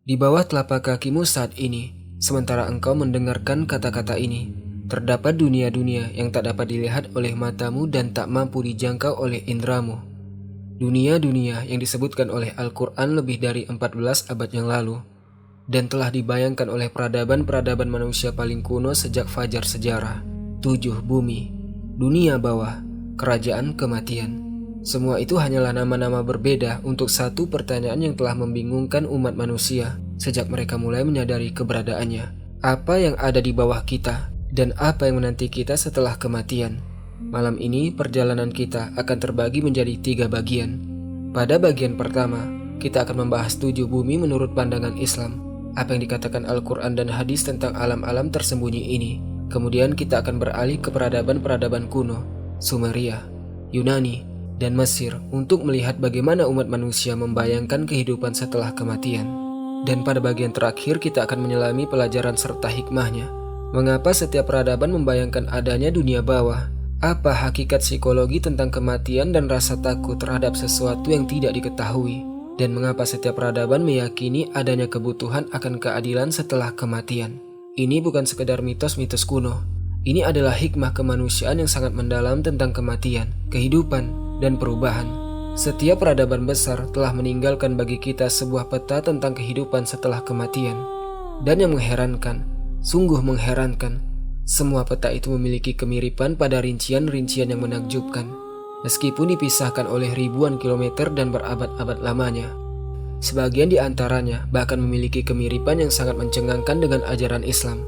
Di bawah telapak kakimu saat ini, sementara engkau mendengarkan kata-kata ini, terdapat dunia-dunia yang tak dapat dilihat oleh matamu dan tak mampu dijangkau oleh indramu. Dunia-dunia yang disebutkan oleh Al-Quran lebih dari 14 abad yang lalu, dan telah dibayangkan oleh peradaban-peradaban manusia paling kuno sejak fajar sejarah. 7 bumi, dunia bawah, kerajaan kematian. Semua itu hanyalah nama-nama berbeda untuk satu pertanyaan yang telah membingungkan umat manusia sejak mereka mulai menyadari keberadaannya. Apa yang ada di bawah kita dan apa yang menanti kita setelah kematian? Malam ini perjalanan kita akan terbagi menjadi 3 bagian. Pada bagian pertama, kita akan membahas 7 bumi menurut pandangan Islam. Apa yang dikatakan Al-Quran dan hadis tentang alam-alam tersembunyi ini. Kemudian kita akan beralih ke peradaban-peradaban kuno, Sumeria, Yunani, dan Mesir untuk melihat bagaimana umat manusia membayangkan kehidupan setelah kematian. Dan pada bagian terakhir kita akan menyelami pelajaran serta hikmahnya. Mengapa setiap peradaban membayangkan adanya dunia bawah? Apa hakikat psikologi tentang kematian dan rasa takut terhadap sesuatu yang tidak diketahui? Dan mengapa setiap peradaban meyakini adanya kebutuhan akan keadilan setelah kematian? Ini bukan sekedar mitos-mitos kuno. Ini adalah hikmah kemanusiaan yang sangat mendalam tentang kematian, kehidupan, dan perubahan. Setiap peradaban besar telah meninggalkan bagi kita sebuah peta tentang kehidupan setelah kematian. Dan yang mengherankan, sungguh mengherankan, semua peta itu memiliki kemiripan pada rincian-rincian yang menakjubkan, meskipun dipisahkan oleh ribuan kilometer dan berabad-abad lamanya. Sebagian di antaranya bahkan memiliki kemiripan yang sangat mencengangkan dengan ajaran Islam.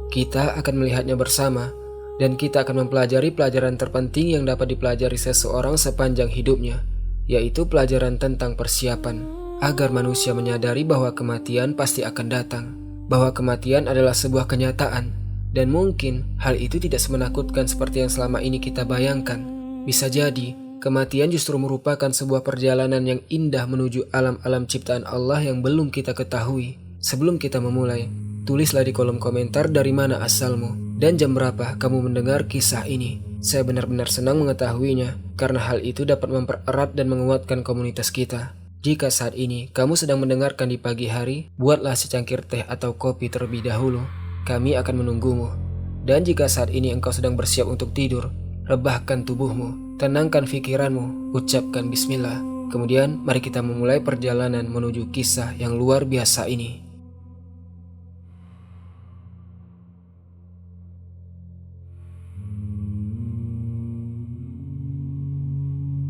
Kita akan melihatnya bersama, dan kita akan mempelajari pelajaran terpenting yang dapat dipelajari seseorang sepanjang hidupnya, yaitu pelajaran tentang persiapan, agar manusia menyadari bahwa kematian pasti akan datang, bahwa kematian adalah sebuah kenyataan, dan mungkin hal itu tidak semenakutkan seperti yang selama ini kita bayangkan. Bisa jadi, kematian justru merupakan sebuah perjalanan yang indah menuju alam-alam ciptaan Allah yang belum kita ketahui. Sebelum kita memulai, tulislah di kolom komentar dari mana asalmu dan jam berapa kamu mendengar kisah ini. Saya benar-benar senang mengetahuinya, karena hal itu dapat mempererat dan menguatkan komunitas kita. Jika saat ini kamu sedang mendengarkan di pagi hari, buatlah secangkir teh atau kopi terlebih dahulu. Kami akan menunggumu. Dan jika saat ini engkau sedang bersiap untuk tidur, rebahkan tubuhmu, tenangkan pikiranmu, ucapkan bismillah. Kemudian mari kita memulai perjalanan menuju kisah yang luar biasa ini.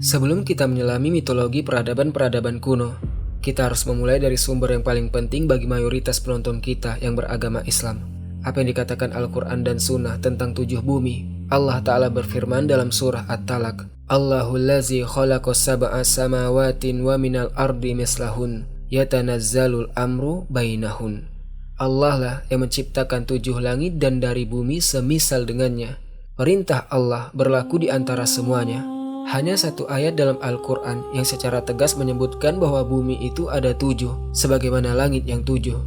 Sebelum kita menyelami mitologi peradaban-peradaban kuno, kita harus memulai dari sumber yang paling penting bagi mayoritas penonton kita yang beragama Islam. Apa yang dikatakan Al-Quran dan Sunnah tentang 7 bumi. Allah Ta'ala berfirman dalam surah At-Talaq, Allahul lazi khalaqa sab'a samawatin wa minal ardi mislahun, yatanazzalul amru bainahun. Allah lah yang menciptakan 7 langit dan dari bumi semisal dengannya. Perintah Allah berlaku di antara semuanya. Hanya satu ayat dalam Al-Quran yang secara tegas menyebutkan bahwa bumi itu ada 7, sebagaimana langit yang 7.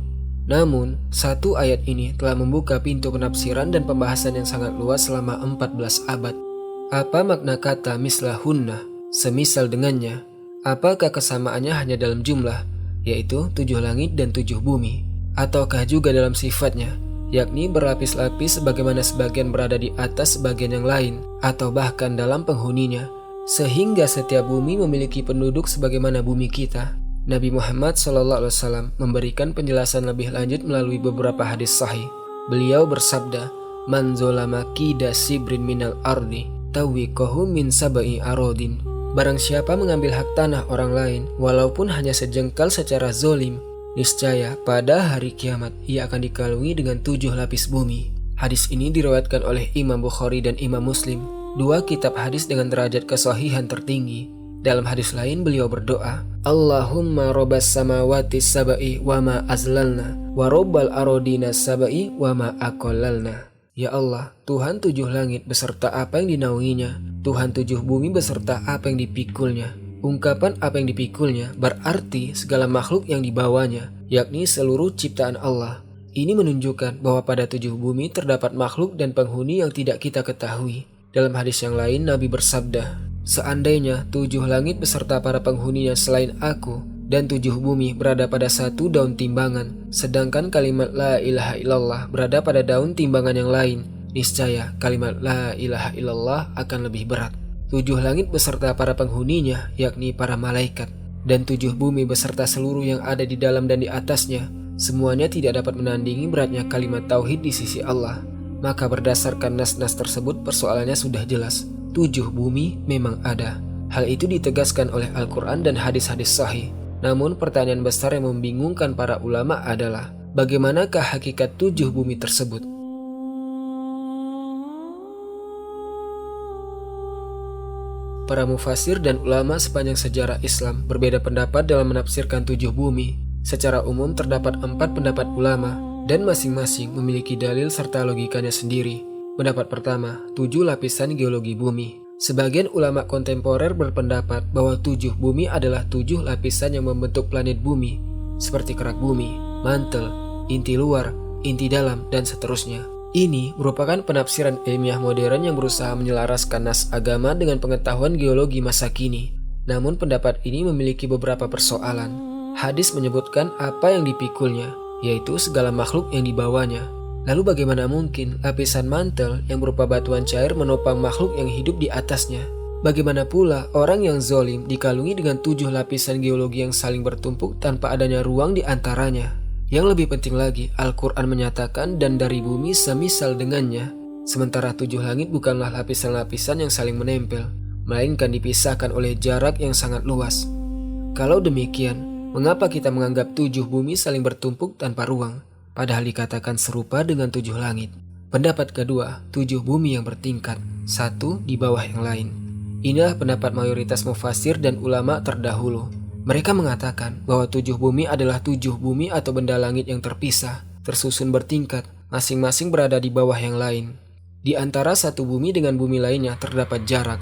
Namun, satu ayat ini telah membuka pintu penafsiran dan pembahasan yang sangat luas selama 14 abad. Apa makna kata mislahunna, semisal dengannya? Apakah kesamaannya hanya dalam jumlah, yaitu 7 langit dan 7 bumi? Ataukah juga dalam sifatnya, yakni berlapis-lapis sebagaimana sebagian berada di atas sebagian yang lain, atau bahkan dalam penghuninya, sehingga setiap bumi memiliki penduduk sebagaimana bumi kita? Nabi Muhammad SAW memberikan penjelasan lebih lanjut melalui beberapa hadis sahih. Beliau bersabda, Man zolama kida sibrin minal ardi, tawikohu min sabai arodin. Barang siapa mengambil hak tanah orang lain, walaupun hanya sejengkal secara zolim, niscaya pada hari kiamat ia akan dikalungi dengan 7 lapis bumi. Hadis ini diriwayatkan oleh Imam Bukhari dan Imam Muslim, 2 kitab hadis dengan derajat kesahihan tertinggi. Dalam hadis lain beliau berdoa, Allahumma robbas samawati sabai wa ma azlalna, wa robbal arodina sabai wa ma akollalna. Ya Allah, Tuhan 7 langit beserta apa yang dinaunginya, Tuhan 7 bumi beserta apa yang dipikulnya. Ungkapan apa yang dipikulnya berarti segala makhluk yang dibawanya, yakni seluruh ciptaan Allah. Ini menunjukkan bahwa pada 7 bumi terdapat makhluk dan penghuni yang tidak kita ketahui. Dalam hadis yang lain Nabi bersabda, seandainya 7 langit beserta para penghuninya selain aku, dan 7 bumi berada pada satu daun timbangan, sedangkan kalimat la ilaha illallah berada pada daun timbangan yang lain, niscaya kalimat la ilaha illallah akan lebih berat. 7 langit beserta para penghuninya, yakni para malaikat, dan 7 bumi beserta seluruh yang ada di dalam dan di atasnya, semuanya tidak dapat menandingi beratnya kalimat tauhid di sisi Allah. Maka berdasarkan nas-nas tersebut persoalannya sudah jelas. 7 bumi memang ada. Hal itu ditegaskan oleh Al-Quran dan hadis-hadis sahih. Namun pertanyaan besar yang membingungkan para ulama adalah, bagaimanakah hakikat 7 bumi tersebut? Para mufasir dan ulama sepanjang sejarah Islam berbeda pendapat dalam menafsirkan 7 bumi. Secara umum terdapat 4 pendapat ulama dan masing-masing memiliki dalil serta logikanya sendiri. Pendapat pertama, 7 lapisan geologi bumi. Sebagian ulama kontemporer berpendapat bahwa 7 bumi adalah 7 lapisan yang membentuk planet bumi, seperti kerak bumi, mantel, inti luar, inti dalam, dan seterusnya. Ini merupakan penafsiran ilmiah modern yang berusaha menyelaraskan nas agama dengan pengetahuan geologi masa kini. Namun pendapat ini memiliki beberapa persoalan. Hadis menyebutkan apa yang dipikulnya, yaitu segala makhluk yang dibawanya. Lalu bagaimana mungkin lapisan mantel yang berupa batuan cair menopang makhluk yang hidup di atasnya? Bagaimana pula orang yang zolim dikalungi dengan 7 lapisan geologi yang saling bertumpuk tanpa adanya ruang di antaranya? Yang lebih penting lagi, Al-Quran menyatakan dan dari bumi semisal dengannya. Sementara 7 langit bukanlah lapisan-lapisan yang saling menempel, melainkan dipisahkan oleh jarak yang sangat luas. Kalau demikian, mengapa kita menganggap 7 bumi saling bertumpuk tanpa ruang? Padahal dikatakan serupa dengan 7 langit. Pendapat kedua, 7 bumi yang bertingkat, satu di bawah yang lain. Inilah pendapat mayoritas mufasir dan ulama terdahulu. Mereka mengatakan bahwa 7 bumi adalah 7 bumi atau benda langit yang terpisah, tersusun bertingkat, masing-masing berada di bawah yang lain. Di antara satu bumi dengan bumi lainnya terdapat jarak,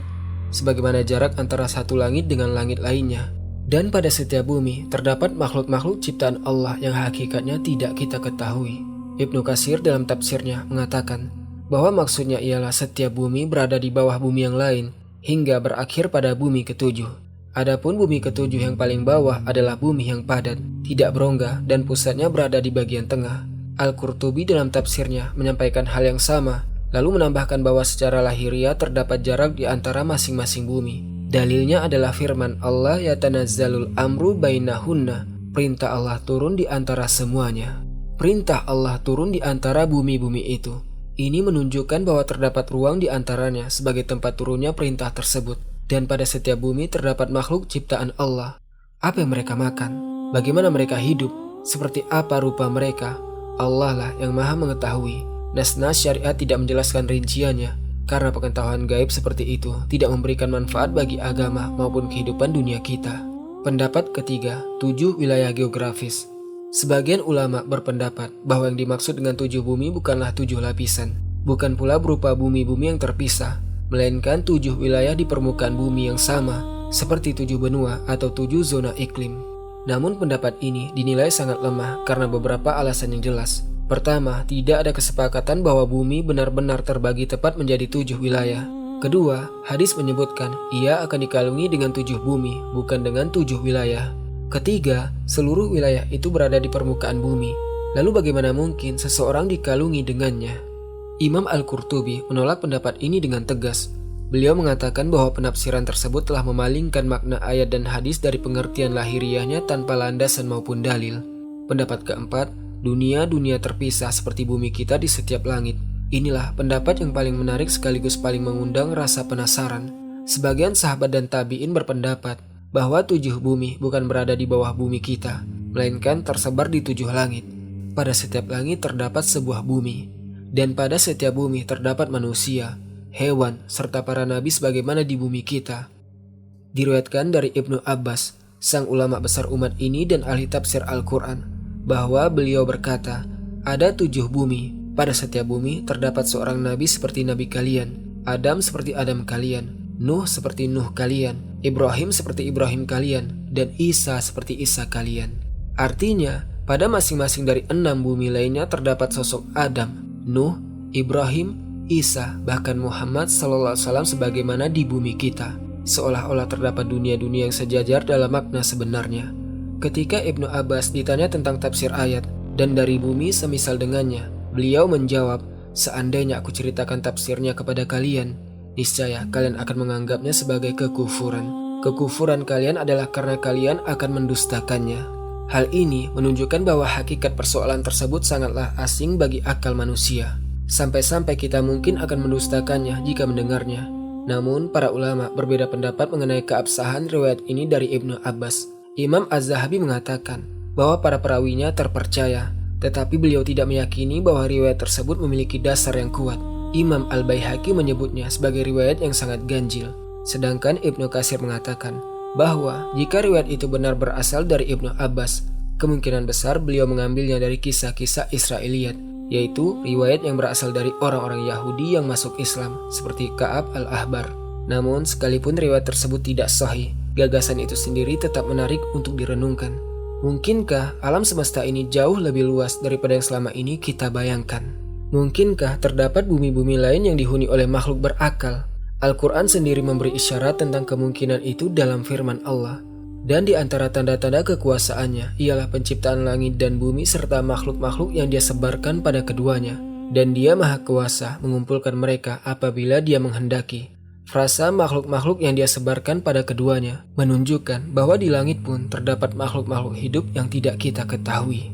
sebagaimana jarak antara satu langit dengan langit lainnya. Dan pada setiap bumi terdapat makhluk-makhluk ciptaan Allah yang hakikatnya tidak kita ketahui. Ibnu Katsir dalam tafsirnya mengatakan bahwa maksudnya ialah setiap bumi berada di bawah bumi yang lain hingga berakhir pada bumi ketujuh. Adapun bumi ketujuh yang paling bawah adalah bumi yang padat, tidak berongga dan pusatnya berada di bagian tengah. Al-Qurtubi dalam tafsirnya menyampaikan hal yang sama, lalu menambahkan bahwa secara lahiriah terdapat jarak di antara masing-masing bumi. Dalilnya adalah firman Allah, yatanazzalul amru bainahunna. Perintah Allah turun di antara semuanya. Perintah Allah turun di antara bumi-bumi itu. Ini menunjukkan bahwa terdapat ruang di antaranya sebagai tempat turunnya perintah tersebut. Dan pada setiap bumi terdapat makhluk ciptaan Allah. Apa yang mereka makan? Bagaimana mereka hidup? Seperti apa rupa mereka? Allah lah yang maha mengetahui. Nas-nas syariat tidak menjelaskan rinciannya. Karena pengetahuan gaib seperti itu tidak memberikan manfaat bagi agama maupun kehidupan dunia kita. Pendapat ketiga, 7 wilayah geografis. Sebagian ulama berpendapat bahwa yang dimaksud dengan 7 bumi bukanlah 7 lapisan, bukan pula berupa bumi-bumi yang terpisah, melainkan 7 wilayah di permukaan bumi yang sama, seperti 7 benua atau 7 zona iklim. Namun pendapat ini dinilai sangat lemah karena beberapa alasan yang jelas. Pertama, tidak ada kesepakatan bahwa bumi benar-benar terbagi tepat menjadi 7 wilayah. Kedua, hadis menyebutkan ia akan dikalungi dengan 7 bumi, bukan dengan 7 wilayah. Ketiga, seluruh wilayah itu berada di permukaan bumi. Lalu bagaimana mungkin seseorang dikalungi dengannya? Imam Al-Qurtubi menolak pendapat ini dengan tegas. Beliau mengatakan bahwa penafsiran tersebut telah memalingkan makna ayat dan hadis dari pengertian lahiriahnya tanpa landasan maupun dalil. Pendapat keempat, dunia-dunia terpisah seperti bumi kita di setiap langit. Inilah pendapat yang paling menarik sekaligus paling mengundang rasa penasaran. Sebagian sahabat dan tabi'in berpendapat bahwa 7 bumi bukan berada di bawah bumi kita, melainkan tersebar di 7 langit. Pada setiap langit terdapat sebuah bumi, dan pada setiap bumi terdapat manusia, hewan, serta para nabi sebagaimana di bumi kita. Diriwayatkan dari Ibnu Abbas, sang ulama besar umat ini dan ahli tafsir Al-Quran, bahwa beliau berkata, ada 7 bumi. Pada setiap bumi terdapat seorang nabi seperti nabi kalian, Adam seperti Adam kalian, Nuh seperti Nuh kalian, Ibrahim seperti Ibrahim kalian, dan Isa seperti Isa kalian. Artinya, pada masing-masing dari 6 bumi lainnya terdapat sosok Adam, Nuh, Ibrahim, Isa, bahkan Muhammad SAW sebagaimana di bumi kita. Seolah-olah terdapat dunia-dunia yang sejajar dalam makna sebenarnya. Ketika Ibnu Abbas ditanya tentang tafsir ayat dan dari bumi semisal dengannya, beliau menjawab, seandainya aku ceritakan tafsirnya kepada kalian, niscaya kalian akan menganggapnya sebagai kekufuran. Kekufuran kalian adalah karena kalian akan mendustakannya. Hal ini menunjukkan bahwa hakikat persoalan tersebut sangatlah asing bagi akal manusia. Sampai-sampai kita mungkin akan mendustakannya jika mendengarnya. Namun, para ulama berbeda pendapat mengenai keabsahan riwayat ini dari Ibnu Abbas. Imam Az-Zahabi mengatakan bahwa para perawinya terpercaya, tetapi beliau tidak meyakini bahwa riwayat tersebut memiliki dasar yang kuat. Imam Al-Baihaqi menyebutnya sebagai riwayat yang sangat ganjil. Sedangkan Ibnu Katsir mengatakan bahwa jika riwayat itu benar berasal dari Ibnu Abbas, kemungkinan besar beliau mengambilnya dari kisah-kisah Israiliyat, yaitu riwayat yang berasal dari orang-orang Yahudi yang masuk Islam seperti Ka'ab al-Ahbar. Namun sekalipun riwayat tersebut tidak sahih, gagasan itu sendiri tetap menarik untuk direnungkan. Mungkinkah alam semesta ini jauh lebih luas daripada yang selama ini kita bayangkan? Mungkinkah terdapat bumi-bumi lain yang dihuni oleh makhluk berakal? Al-Quran sendiri memberi isyarat tentang kemungkinan itu dalam firman Allah. Dan di antara tanda-tanda kekuasaannya ialah penciptaan langit dan bumi serta makhluk-makhluk yang dia sebarkan pada keduanya. Dan dia maha kuasa mengumpulkan mereka apabila dia menghendaki. Frasa makhluk-makhluk yang dia sebarkan pada keduanya menunjukkan bahwa di langit pun terdapat makhluk-makhluk hidup yang tidak kita ketahui.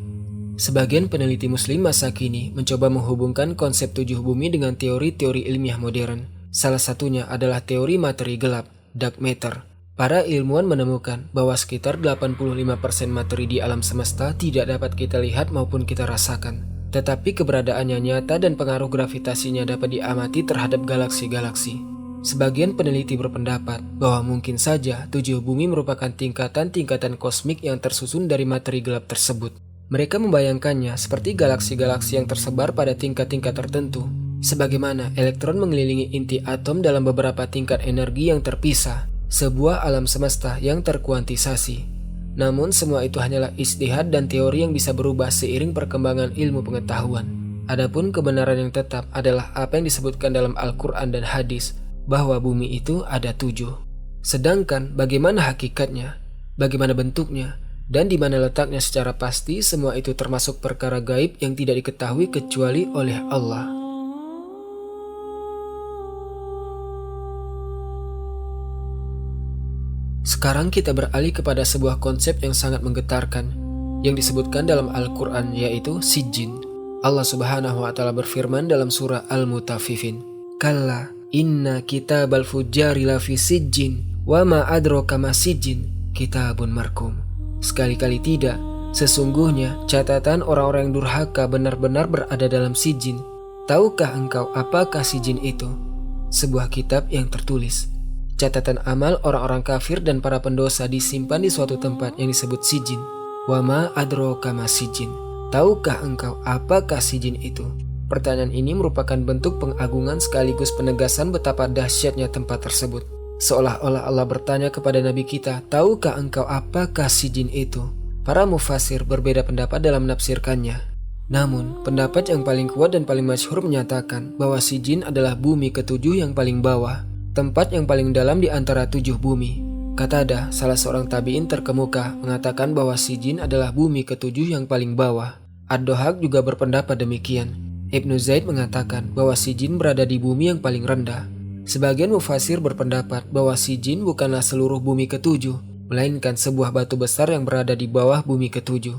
Sebagian peneliti muslim masa kini mencoba menghubungkan konsep 7 bumi dengan teori-teori ilmiah modern. Salah satunya adalah teori materi gelap, dark matter. Para ilmuwan menemukan bahwa sekitar 85% materi di alam semesta tidak dapat kita lihat maupun kita rasakan. Tetapi keberadaannya nyata dan pengaruh gravitasinya dapat diamati terhadap galaksi-galaksi. Sebagian peneliti berpendapat bahwa mungkin saja 7 bumi merupakan tingkatan-tingkatan kosmik yang tersusun dari materi gelap tersebut. Mereka membayangkannya seperti galaksi-galaksi yang tersebar pada tingkat-tingkat tertentu. Sebagaimana elektron mengelilingi inti atom dalam beberapa tingkat energi yang terpisah, sebuah alam semesta yang terkuantisasi. Namun semua itu hanyalah ijtihad dan teori yang bisa berubah seiring perkembangan ilmu pengetahuan. Adapun kebenaran yang tetap adalah apa yang disebutkan dalam Al-Quran dan hadis, bahwa bumi itu ada 7. Sedangkan bagaimana hakikatnya, bagaimana bentuknya, dan di mana letaknya secara pasti, semua itu termasuk perkara gaib yang tidak diketahui kecuali oleh Allah. Sekarang kita beralih kepada sebuah konsep yang sangat menggetarkan yang disebutkan dalam Al-Quran, yaitu Sijjin. Allah Subhanahu wa Ta'ala berfirman dalam surah Al-Mutaffifin, "Kalla inna kitabal fujjari lafi sijjin wa ma adraka ma sijjin kitabun markum." Sekali-kali tidak, sesungguhnya catatan orang-orang yang durhaka benar-benar berada dalam Sijjin. Tahukah engkau apakah Sijjin itu? Sebuah kitab yang tertulis. Catatan amal orang-orang kafir dan para pendosa disimpan di suatu tempat yang disebut Sijjin. Wa ma adraka ma sijjin. Tahukah engkau apakah Sijjin itu? Pertanyaan ini merupakan bentuk pengagungan sekaligus penegasan betapa dahsyatnya tempat tersebut. Seolah-olah Allah bertanya kepada Nabi kita, tahukah engkau apakah Sijjin itu? Para mufasir berbeda pendapat dalam menafsirkannya. Namun, pendapat yang paling kuat dan paling masyhur menyatakan bahwa Sijjin adalah bumi ketujuh yang paling bawah, tempat yang paling dalam di antara 7 bumi. Qatada, salah seorang tabi'in terkemuka, mengatakan bahwa Sijjin adalah bumi ketujuh yang paling bawah. Ad-Dohak juga berpendapat demikian. Ibnu Zaid mengatakan bahwa Sijjin berada di bumi yang paling rendah. Sebagian mufasir berpendapat bahwa Sijjin bukanlah seluruh bumi ketujuh, melainkan sebuah batu besar yang berada di bawah bumi ketujuh.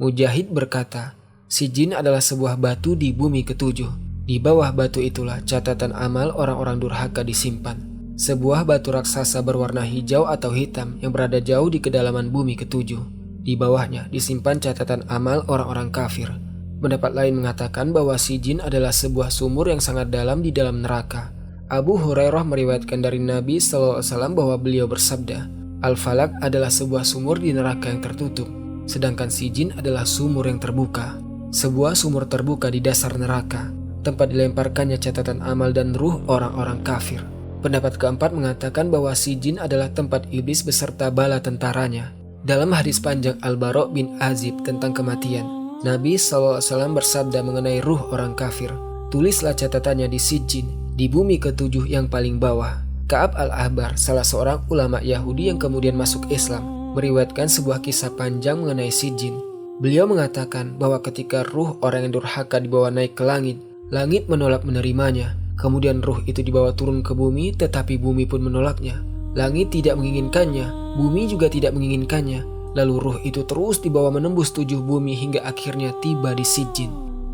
Mujahid berkata, Sijjin adalah sebuah batu di bumi ketujuh. Di bawah batu itulah catatan amal orang-orang durhaka disimpan. Sebuah batu raksasa berwarna hijau atau hitam yang berada jauh di kedalaman bumi ketujuh. Di bawahnya disimpan catatan amal orang-orang kafir. Pendapat lain mengatakan bahwa Sijjin adalah sebuah sumur yang sangat dalam di dalam neraka. Abu Hurairah meriwayatkan dari Nabi SAW bahwa beliau bersabda, Al-Falak adalah sebuah sumur di neraka yang tertutup, sedangkan Sijjin adalah sumur yang terbuka. Sebuah sumur terbuka di dasar neraka, tempat dilemparkannya catatan amal dan ruh orang-orang kafir. Pendapat keempat mengatakan bahwa Sijjin adalah tempat iblis beserta bala tentaranya. Dalam hadis panjang Al-Bara' bin Azib tentang kematian, Nabi SAW bersabda mengenai ruh orang kafir, tulislah catatannya di Sijjin, di bumi ketujuh yang paling bawah. Ka'ab al-Ahbar, salah seorang ulama Yahudi yang kemudian masuk Islam, meriwayatkan sebuah kisah panjang mengenai si jin. Beliau mengatakan bahwa ketika ruh orang yang durhaka dibawa naik ke langit, langit menolak menerimanya. Kemudian ruh itu dibawa turun ke bumi, tetapi bumi pun menolaknya. Langit tidak menginginkannya, bumi juga tidak menginginkannya. Lalu ruh itu terus dibawa menembus 7 bumi hingga akhirnya tiba di Sijin,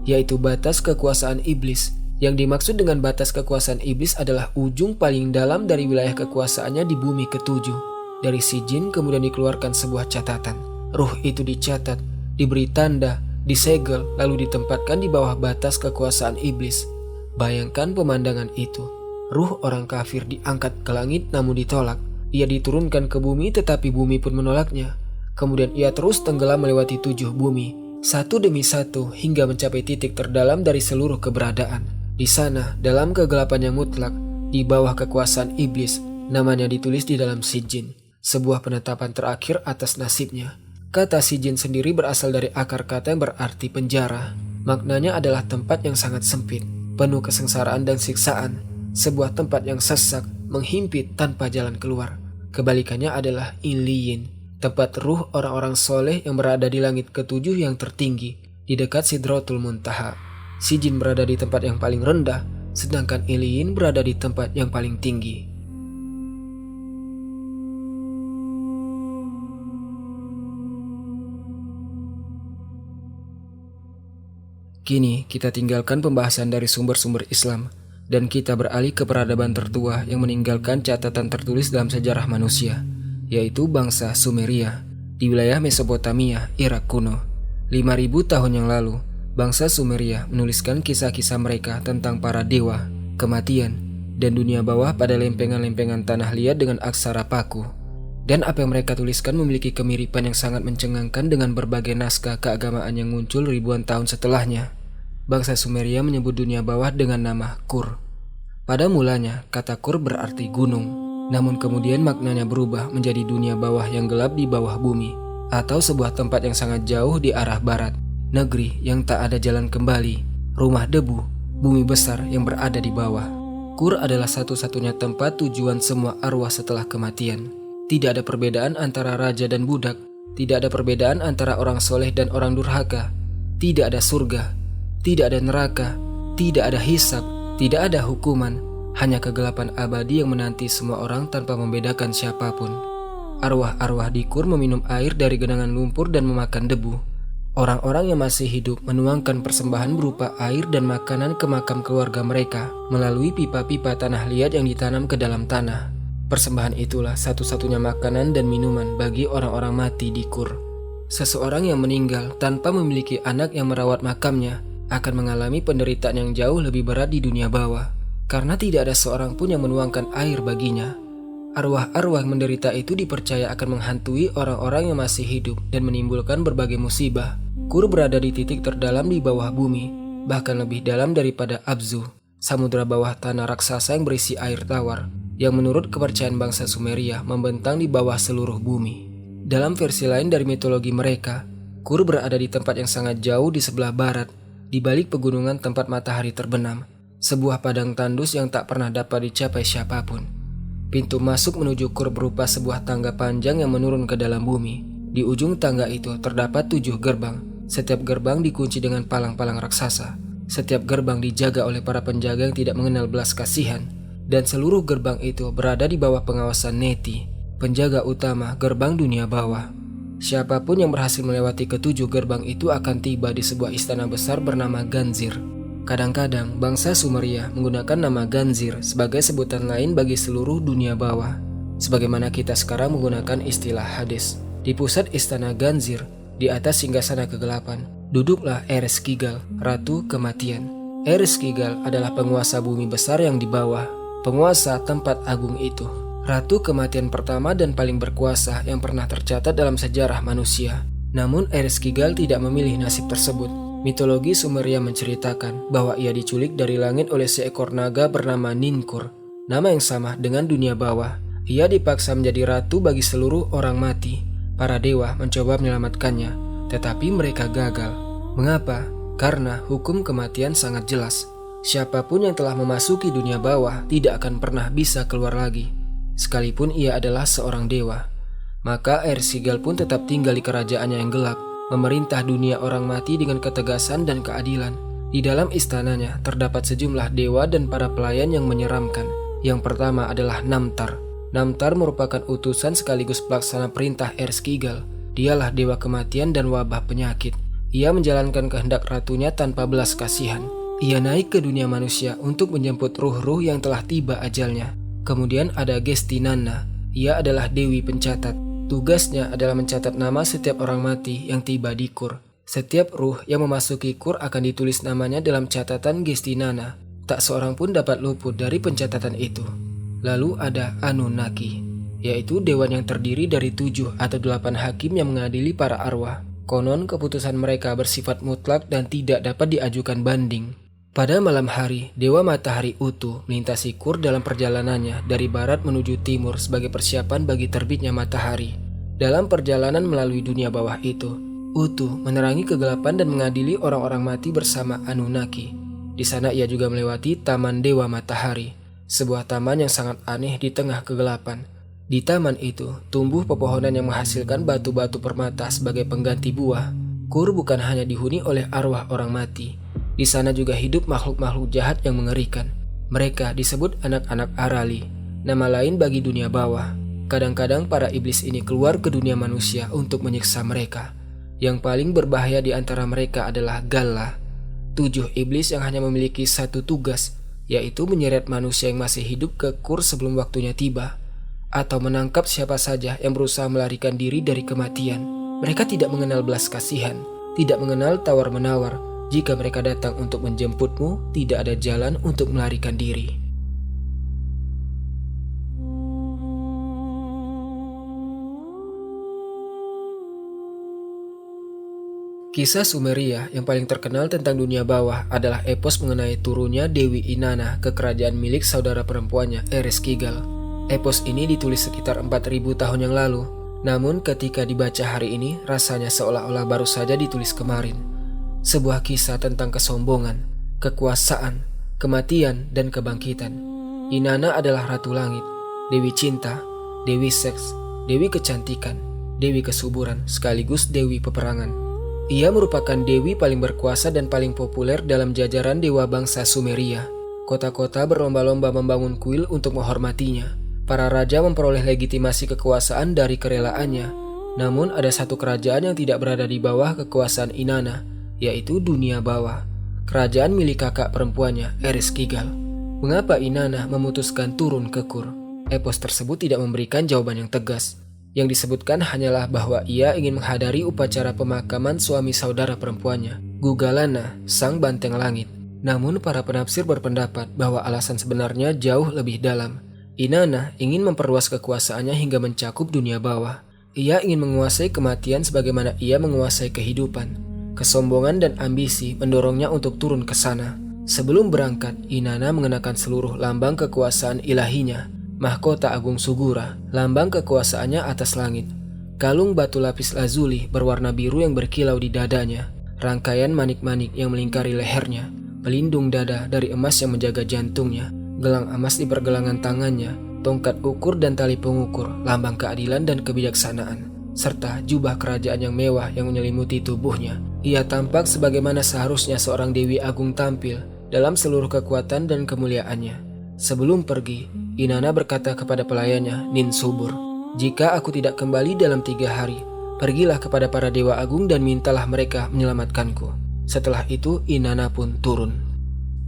yaitu batas kekuasaan iblis. Yang dimaksud dengan batas kekuasaan iblis adalah ujung paling dalam dari wilayah kekuasaannya di bumi ke-7. Dari Sijin kemudian dikeluarkan sebuah catatan. Ruh itu dicatat, diberi tanda, disegel, lalu ditempatkan di bawah batas kekuasaan iblis. Bayangkan pemandangan itu. Ruh orang kafir diangkat ke langit namun ditolak. Ia diturunkan ke bumi tetapi bumi pun menolaknya. Kemudian ia terus tenggelam melewati 7 bumi, satu demi satu hingga mencapai titik terdalam dari seluruh keberadaan. Di sana, dalam kegelapan yang mutlak, di bawah kekuasaan iblis, namanya ditulis di dalam Sijin, sebuah penetapan terakhir atas nasibnya. Kata Sijin sendiri berasal dari akar kata yang berarti penjara. Maknanya adalah tempat yang sangat sempit, penuh kesengsaraan dan siksaan, sebuah tempat yang sesak, menghimpit tanpa jalan keluar. Kebalikannya adalah Iliyin, tempat ruh orang-orang soleh yang berada di langit ke-7 yang tertinggi, di dekat Sidratul Muntaha. Sijin berada di tempat yang paling rendah, sedangkan Iliyin berada di tempat yang paling tinggi. Kini kita tinggalkan pembahasan dari sumber-sumber Islam dan kita beralih ke peradaban tertua yang meninggalkan catatan tertulis dalam sejarah manusia, yaitu bangsa Sumeria di wilayah Mesopotamia, Irak kuno. 5.000 tahun yang lalu, bangsa Sumeria menuliskan kisah-kisah mereka tentang para dewa, kematian, dan dunia bawah pada lempengan-lempengan tanah liat dengan aksara paku. Dan apa yang mereka tuliskan memiliki kemiripan yang sangat mencengangkan dengan berbagai naskah keagamaan yang muncul ribuan tahun setelahnya. Bangsa Sumeria menyebut dunia bawah dengan nama Kur. Pada mulanya, kata Kur berarti gunung, namun kemudian maknanya berubah menjadi dunia bawah yang gelap di bawah bumi, atau sebuah tempat yang sangat jauh di arah barat, negeri yang tak ada jalan kembali, rumah debu, bumi besar yang berada di bawah. Kur adalah satu-satunya tempat tujuan semua arwah setelah kematian. Tidak ada perbedaan antara raja dan budak, tidak ada perbedaan antara orang soleh dan orang durhaka, tidak ada surga, tidak ada neraka, tidak ada hisab, tidak ada hukuman, hanya kegelapan abadi yang menanti semua orang tanpa membedakan siapapun. Arwah-arwah di Kur meminum air dari genangan lumpur dan memakan debu. Orang-orang yang masih hidup menuangkan persembahan berupa air dan makanan ke makam keluarga mereka melalui pipa-pipa tanah liat yang ditanam ke dalam tanah. Persembahan itulah satu-satunya makanan dan minuman bagi orang-orang mati di Kur. Seseorang yang meninggal tanpa memiliki anak yang merawat makamnya akan mengalami penderitaan yang jauh lebih berat di dunia bawah, karena tidak ada seorang pun yang menuangkan air baginya. Arwah-arwah menderita itu dipercaya akan menghantui orang-orang yang masih hidup dan menimbulkan berbagai musibah. Kur berada di titik terdalam di bawah bumi, bahkan lebih dalam daripada Abzu, samudra bawah tanah raksasa yang berisi air tawar, yang menurut kepercayaan bangsa Sumeria membentang di bawah seluruh bumi. Dalam versi lain dari mitologi mereka, Kur berada di tempat yang sangat jauh di sebelah barat, di balik pegunungan tempat matahari terbenam, sebuah padang tandus yang tak pernah dapat dicapai siapapun. Pintu masuk menuju Kur berupa sebuah tangga panjang yang menurun ke dalam bumi. Di ujung tangga itu terdapat 7 gerbang. Setiap gerbang dikunci dengan palang-palang raksasa. Setiap gerbang dijaga oleh para penjaga yang tidak mengenal belas kasihan. Dan seluruh gerbang itu berada di bawah pengawasan Neti, penjaga utama gerbang dunia bawah. Siapapun yang berhasil melewati ke-7 gerbang itu akan tiba di sebuah istana besar bernama Ganzir. Kadang-kadang bangsa Sumeria menggunakan nama Ganzir sebagai sebutan lain bagi seluruh dunia bawah, sebagaimana kita sekarang menggunakan istilah Hades. Di pusat istana Ganzir, di atas singgasana kegelapan, duduklah Ereshkigal, Ratu Kematian. Ereshkigal adalah penguasa bumi besar yang di bawah, penguasa tempat agung itu. Ratu Kematian pertama dan paling berkuasa yang pernah tercatat dalam sejarah manusia. Namun Ereshkigal tidak memilih nasib tersebut. Mitologi Sumeria menceritakan bahwa ia diculik dari langit oleh seekor naga bernama Ninkur, nama yang sama dengan dunia bawah. Ia dipaksa menjadi ratu bagi seluruh orang mati. Para dewa mencoba menyelamatkannya, tetapi mereka gagal. Mengapa? Karena hukum kematian sangat jelas. Siapapun yang telah memasuki dunia bawah tidak akan pernah bisa keluar lagi, sekalipun ia adalah seorang dewa. Maka Erskigal pun tetap tinggal di kerajaannya yang gelap, memerintah dunia orang mati dengan ketegasan dan keadilan. Di dalam istananya terdapat sejumlah dewa dan para pelayan yang menyeramkan. Yang pertama adalah Namtar. Namtar merupakan utusan sekaligus pelaksana perintah Erskigal. Dialah dewa kematian dan wabah penyakit. Ia menjalankan kehendak ratunya tanpa belas kasihan. Ia naik ke dunia manusia untuk menjemput ruh-ruh yang telah tiba ajalnya. Kemudian ada Gestinana. Ia adalah dewi pencatat. Tugasnya adalah mencatat nama setiap orang mati yang tiba di Kur. Setiap ruh yang memasuki Kur akan ditulis namanya dalam catatan Gestinana. Tak seorang pun dapat luput dari pencatatan itu. Lalu ada Anunnaki, yaitu dewan yang terdiri dari 7 atau 8 hakim yang mengadili para arwah. Konon keputusan mereka bersifat mutlak dan tidak dapat diajukan banding. Pada malam hari, Dewa Matahari Utu melintasi Kur dalam perjalanannya dari barat menuju timur sebagai persiapan bagi terbitnya matahari. Dalam perjalanan melalui dunia bawah itu, Utu menerangi kegelapan dan mengadili orang-orang mati bersama Anunnaki. Di sana ia juga melewati Taman Dewa Matahari, sebuah taman yang sangat aneh di tengah kegelapan. Di taman itu, tumbuh pepohonan yang menghasilkan batu-batu permata sebagai pengganti buah. Kur bukan hanya dihuni oleh arwah orang mati. Di sana juga hidup makhluk-makhluk jahat yang mengerikan. Mereka disebut anak-anak Arali, nama lain bagi dunia bawah. Kadang-kadang para iblis ini keluar ke dunia manusia untuk menyiksa mereka. Yang paling berbahaya di antara mereka adalah Galla, 7 iblis yang hanya memiliki satu tugas, yaitu menyeret manusia yang masih hidup ke Kur sebelum waktunya tiba, atau menangkap siapa saja yang berusaha melarikan diri dari kematian. Mereka tidak mengenal belas kasihan, tidak mengenal tawar-menawar. Jika mereka datang untuk menjemputmu, tidak ada jalan untuk melarikan diri. Kisah Sumeria yang paling terkenal tentang dunia bawah adalah epos mengenai turunnya Dewi Inanna ke kerajaan milik saudara perempuannya Erskigal. Epos ini ditulis sekitar 4000 tahun yang lalu, namun ketika dibaca hari ini rasanya seolah-olah baru saja ditulis kemarin. Sebuah kisah tentang kesombongan, kekuasaan, kematian, dan kebangkitan. Inanna adalah Ratu Langit, Dewi Cinta, Dewi Seks, Dewi Kecantikan, Dewi Kesuburan, sekaligus Dewi Peperangan. Ia merupakan dewi paling berkuasa dan paling populer dalam jajaran dewa bangsa Sumeria. Kota-kota berlomba-lomba membangun kuil untuk menghormatinya. Para raja memperoleh legitimasi kekuasaan dari kerelaannya. Namun ada satu kerajaan yang tidak berada di bawah kekuasaan Inanna, yaitu dunia bawah. Kerajaan milik kakak perempuannya, Erskigal. Mengapa Inanna memutuskan turun ke Kur? Epos tersebut tidak memberikan jawaban yang tegas. Yang disebutkan hanyalah bahwa ia ingin menghadiri upacara pemakaman suami saudara perempuannya, Gugalana, sang banteng langit. Namun para penafsir berpendapat bahwa alasan sebenarnya jauh lebih dalam. Inanna ingin memperluas kekuasaannya hingga mencakup dunia bawah. Ia ingin menguasai kematian sebagaimana ia menguasai kehidupan. Kesombongan dan ambisi mendorongnya untuk turun ke sana. Sebelum berangkat, Inanna mengenakan seluruh lambang kekuasaan ilahinya. Mahkota Agung Sugura, lambang kekuasaannya atas langit. Kalung batu lapis lazuli berwarna biru yang berkilau di dadanya. Rangkaian manik-manik yang melingkari lehernya. Pelindung dada dari emas yang menjaga jantungnya. Gelang emas di pergelangan tangannya. Tongkat ukur dan tali pengukur, lambang keadilan dan kebijaksanaan. Serta jubah kerajaan yang mewah yang menyelimuti tubuhnya. Ia tampak sebagaimana seharusnya seorang Dewi Agung tampil dalam seluruh kekuatan dan kemuliaannya. Sebelum pergi, Inanna berkata kepada pelayannya, Nin Subur, "Jika aku tidak kembali dalam 3 hari, pergilah kepada para Dewa Agung dan mintalah mereka menyelamatkanku." Setelah itu, Inanna pun turun.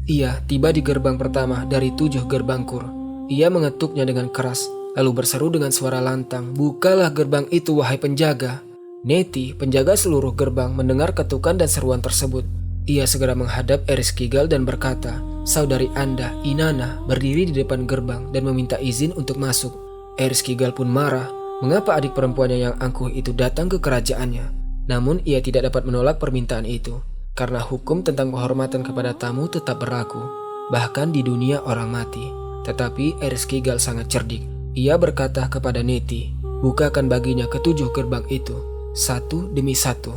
Ia tiba di gerbang pertama dari 7 gerbang Kur. Ia mengetuknya dengan keras, lalu berseru dengan suara lantang, "Bukalah gerbang itu, wahai penjaga!" Neti, penjaga seluruh gerbang, mendengar ketukan dan seruan tersebut. Ia segera menghadap Erskigal dan berkata, "Saudari Anda, Inanna, berdiri di depan gerbang dan meminta izin untuk masuk." Erskigal pun marah. Mengapa adik perempuannya yang angkuh itu datang ke kerajaannya? Namun ia tidak dapat menolak permintaan itu, karena hukum tentang penghormatan kepada tamu tetap berlaku, bahkan di dunia orang mati. Tetapi Erskigal sangat cerdik. Ia berkata kepada Neti, "Bukakan baginya ke-7 gerbang itu, satu demi satu.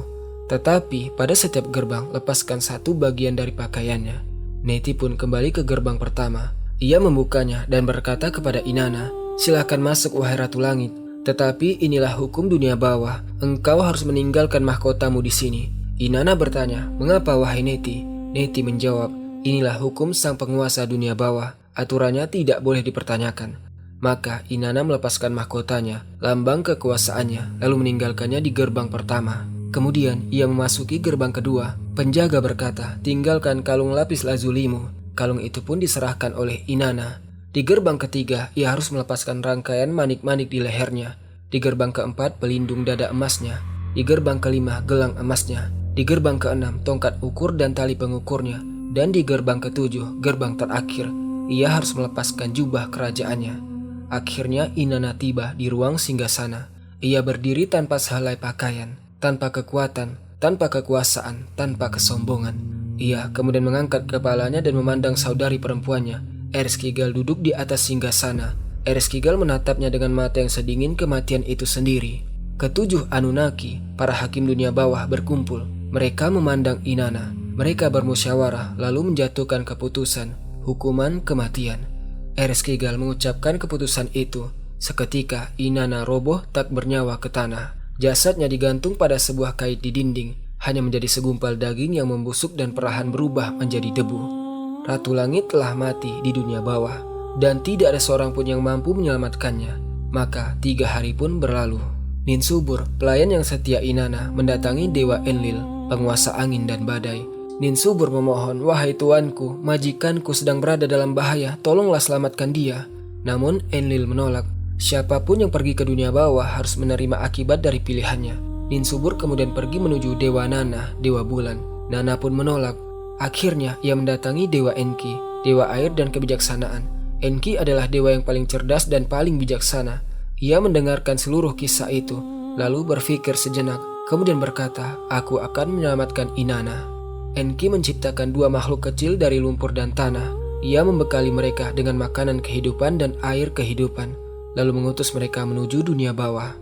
Tetapi pada setiap gerbang lepaskan satu bagian dari pakaiannya." Neti pun kembali ke gerbang pertama. Ia membukanya dan berkata kepada Inanna, "Silakan masuk wahai Ratu Langit. Tetapi inilah hukum dunia bawah. Engkau harus meninggalkan mahkotamu di sini. Inanna bertanya, mengapa wahai Neti? Neti menjawab, inilah hukum sang penguasa dunia bawah. Aturannya tidak boleh dipertanyakan. Maka Inanna melepaskan mahkotanya, lambang kekuasaannya, lalu meninggalkannya di gerbang pertama. Kemudian ia memasuki gerbang kedua. Penjaga berkata, tinggalkan kalung lapis lazulimu. Kalung itu pun diserahkan oleh Inanna. Di gerbang ketiga, ia harus melepaskan rangkaian manik-manik di lehernya. Di gerbang keempat, pelindung dada emasnya. Di gerbang kelima, gelang emasnya. Di gerbang keenam, tongkat ukur dan tali pengukurnya. Dan di gerbang ketujuh, gerbang terakhir, ia harus melepaskan jubah kerajaannya. Akhirnya Inanna tiba di ruang singgasana. Ia berdiri tanpa sehelai pakaian, tanpa kekuatan, tanpa kekuasaan, tanpa kesombongan. Ia kemudian mengangkat kepalanya dan memandang saudari perempuannya. Ereshkigal duduk di atas singgasana. Ereshkigal menatapnya dengan mata yang sedingin kematian itu sendiri. Ketujuh Anunnaki, para hakim dunia bawah berkumpul. Mereka memandang Inanna. Mereka bermusyawarah lalu menjatuhkan keputusan, hukuman kematian. Ereshkigal mengucapkan keputusan itu. Seketika Inanna roboh tak bernyawa ke tanah. Jasadnya digantung pada sebuah kait di dinding. Hanya menjadi segumpal daging yang membusuk dan perlahan berubah menjadi debu. Ratu Langit telah mati di dunia bawah, dan tidak ada seorang pun yang mampu menyelamatkannya. Maka 3 hari pun berlalu. Ninsubur, pelayan yang setia Inanna, mendatangi Dewa Enlil, penguasa angin dan badai. Ninsubur memohon, wahai tuanku, majikanku sedang berada dalam bahaya, tolonglah selamatkan dia. Namun Enlil menolak. Siapapun yang pergi ke dunia bawah harus menerima akibat dari pilihannya. Ninsubur kemudian pergi menuju Dewa Nana, Dewa Bulan. Nana pun menolak. Akhirnya ia mendatangi Dewa Enki, Dewa Air dan Kebijaksanaan. Enki adalah dewa yang paling cerdas dan paling bijaksana. Ia mendengarkan seluruh kisah itu, lalu berpikir sejenak, kemudian berkata, aku akan menyelamatkan Inanna. Enki menciptakan 2 makhluk kecil dari lumpur dan tanah. Ia membekali mereka dengan makanan kehidupan dan air kehidupan, lalu mengutus mereka menuju dunia bawah.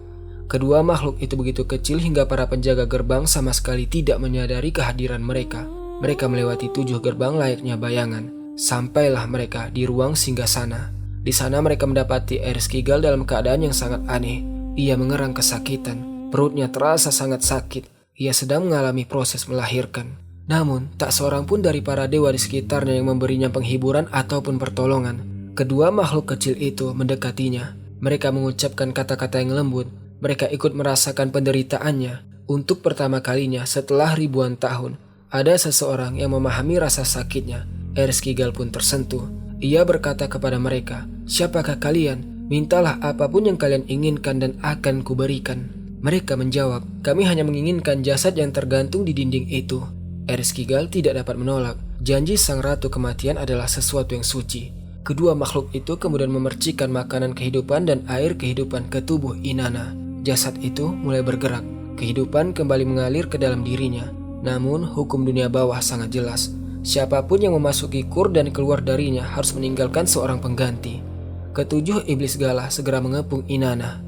Kedua makhluk itu begitu kecil hingga para penjaga gerbang sama sekali tidak menyadari kehadiran mereka. Mereka melewati 7 gerbang layaknya bayangan. Sampailah mereka di ruang singgasana. Di sana mereka mendapati Ereshkigal dalam keadaan yang sangat aneh. Ia mengerang kesakitan. Perutnya terasa sangat sakit. Ia sedang mengalami proses melahirkan. Namun, tak seorang pun dari para dewa di sekitarnya yang memberinya penghiburan ataupun pertolongan. Kedua makhluk kecil itu mendekatinya. Mereka mengucapkan kata-kata yang lembut. Mereka ikut merasakan penderitaannya. Untuk pertama kalinya setelah ribuan tahun, ada seseorang yang memahami rasa sakitnya. Ereshkigal pun tersentuh. Ia berkata kepada mereka, siapakah kalian? Mintalah apapun yang kalian inginkan dan akan kuberikan. Mereka menjawab, kami hanya menginginkan jasad yang tergantung di dinding itu. Ereshkigal tidak dapat menolak. Janji sang ratu kematian adalah sesuatu yang suci. Kedua makhluk itu kemudian memercikan makanan kehidupan dan air kehidupan ke tubuh Inanna. Jasad itu mulai bergerak. Kehidupan kembali mengalir ke dalam dirinya. Namun hukum dunia bawah sangat jelas. Siapapun yang memasuki kur dan keluar darinya harus meninggalkan seorang pengganti. Ketujuh iblis galah segera mengepung Inanna.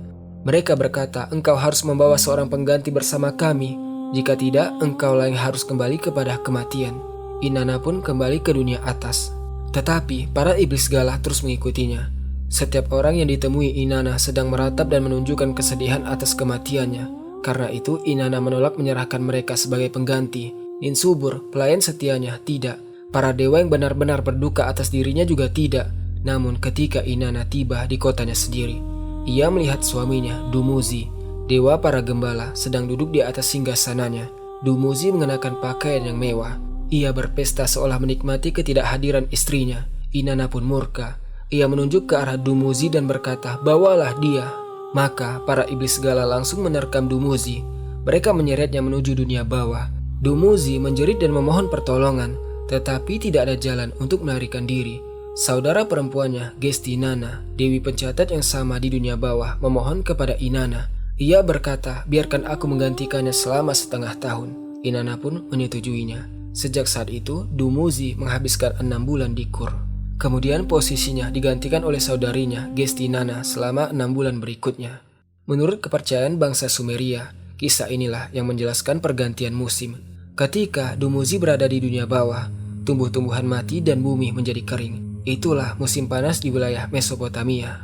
Mereka berkata, engkau harus membawa seorang pengganti bersama kami. Jika tidak, engkaulah yang harus kembali kepada kematian. Inanna pun kembali ke dunia atas. Tetapi para iblis galah terus mengikutinya. Setiap orang yang ditemui Inanna sedang meratap dan menunjukkan kesedihan atas kematiannya. Karena itu Inanna menolak menyerahkan mereka sebagai pengganti. Ninsubur, pelayan setianya, tidak. Para dewa yang benar-benar berduka atas dirinya juga tidak. Namun ketika Inanna tiba di kotanya sendiri, ia melihat suaminya, Dumuzi, dewa para gembala, sedang duduk di atas singgasananya. Dumuzi mengenakan pakaian yang mewah. Ia berpesta seolah menikmati ketidakhadiran istrinya. Inanna pun murka. Ia menunjuk ke arah Dumuzi dan berkata, bawalah dia. Maka para iblis gala langsung menerkam Dumuzi. Mereka menyeretnya menuju dunia bawah. Dumuzi menjerit dan memohon pertolongan, tetapi tidak ada jalan untuk melarikan diri. Saudara perempuannya, Gestinana, dewi pencatat yang sama di dunia bawah, memohon kepada Inanna. Ia berkata, biarkan aku menggantikannya selama setengah tahun. Inanna pun menyetujuinya. Sejak saat itu, Dumuzi menghabiskan 6 bulan di kur. Kemudian posisinya digantikan oleh saudarinya, Gestinana, selama 6 bulan berikutnya. Menurut kepercayaan bangsa Sumeria, kisah inilah yang menjelaskan pergantian musim. Ketika Dumuzi berada di dunia bawah, tumbuh-tumbuhan mati dan bumi menjadi kering. Itulah musim panas di wilayah Mesopotamia.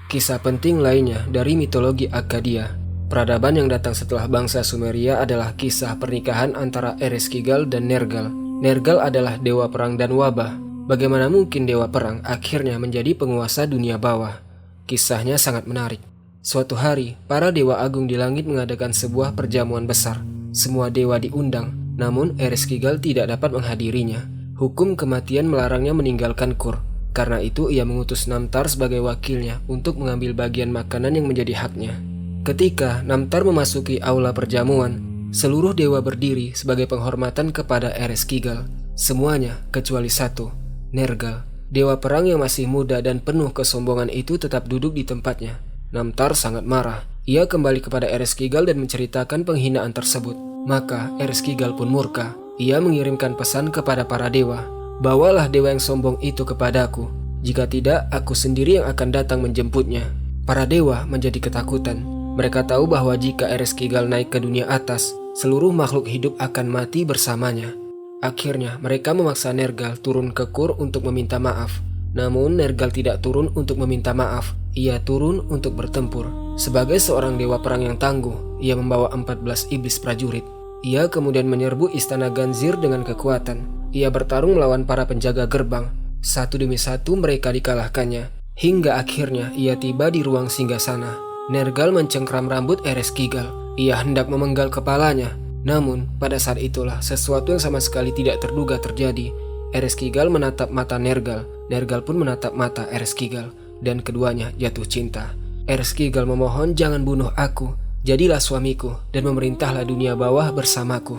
Kisah penting lainnya dari mitologi Akkadia, peradaban yang datang setelah bangsa Sumeria, adalah kisah pernikahan antara Ereshkigal dan Nergal. Nergal adalah dewa perang dan wabah. Bagaimana mungkin dewa perang akhirnya menjadi penguasa dunia bawah? Kisahnya sangat menarik. Suatu hari, para dewa agung di langit mengadakan sebuah perjamuan besar. Semua dewa diundang, namun Ereshkigal tidak dapat menghadirinya. Hukum kematian melarangnya meninggalkan Kur. Karena itu ia mengutus Namtar sebagai wakilnya untuk mengambil bagian makanan yang menjadi haknya. Ketika Namtar memasuki aula perjamuan, seluruh dewa berdiri sebagai penghormatan kepada Ereshkigal. Semuanya kecuali satu, Nergal. Dewa perang yang masih muda dan penuh kesombongan itu tetap duduk di tempatnya. Namtar sangat marah. Ia kembali kepada Ereshkigal dan menceritakan penghinaan tersebut. Maka Ereshkigal pun murka. Ia mengirimkan pesan kepada para dewa. Bawalah dewa yang sombong itu kepadaku. Jika tidak, aku sendiri yang akan datang menjemputnya. Para dewa menjadi ketakutan. Mereka tahu bahwa jika Ereshkigal naik ke dunia atas, seluruh makhluk hidup akan mati bersamanya. Akhirnya mereka memaksa Nergal turun ke Kur untuk meminta maaf. Namun Nergal tidak turun untuk meminta maaf. Ia turun untuk bertempur. Sebagai seorang dewa perang yang tangguh, ia membawa 14 iblis prajurit. Ia kemudian menyerbu istana Ganzir dengan kekuatan. Ia bertarung melawan para penjaga gerbang. Satu demi satu mereka dikalahkannya. Hingga akhirnya ia tiba di ruang singgasana. Nergal mencengkram rambut Ereshkigal. Ia hendak memenggal kepalanya. Namun pada saat itulah sesuatu yang sama sekali tidak terduga terjadi. Ereshkigal menatap mata Nergal. Nergal pun menatap mata Ereshkigal. Dan keduanya jatuh cinta. Ereshkigal memohon, jangan bunuh aku. Jadilah suamiku dan memerintahlah dunia bawah bersamaku.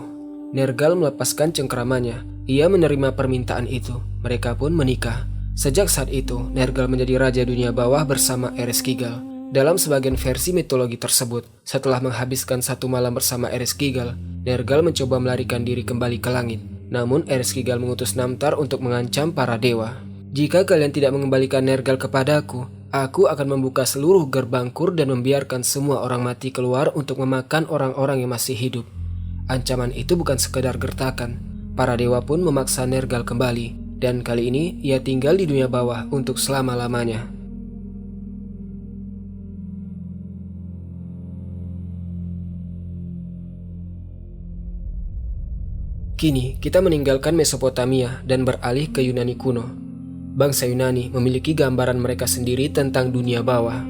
Nergal melepaskan cengkramannya. Ia menerima permintaan itu. Mereka pun menikah. Sejak saat itu, Nergal menjadi raja dunia bawah bersama Ereshkigal. Dalam sebagian versi mitologi tersebut, setelah menghabiskan satu malam bersama Ereshkigal, Nergal mencoba melarikan diri kembali ke langit. Namun Ereshkigal mengutus Namtar untuk mengancam para dewa. Jika kalian tidak mengembalikan Nergal kepadaku, aku akan membuka seluruh gerbang Kur dan membiarkan semua orang mati keluar untuk memakan orang-orang yang masih hidup. Ancaman itu bukan sekedar gertakan. Para dewa pun memaksa Nergal kembali, dan kali ini ia tinggal di dunia bawah untuk selama-lamanya. Kini kita meninggalkan Mesopotamia dan beralih ke Yunani kuno. Bangsa Yunani memiliki gambaran mereka sendiri tentang dunia bawah.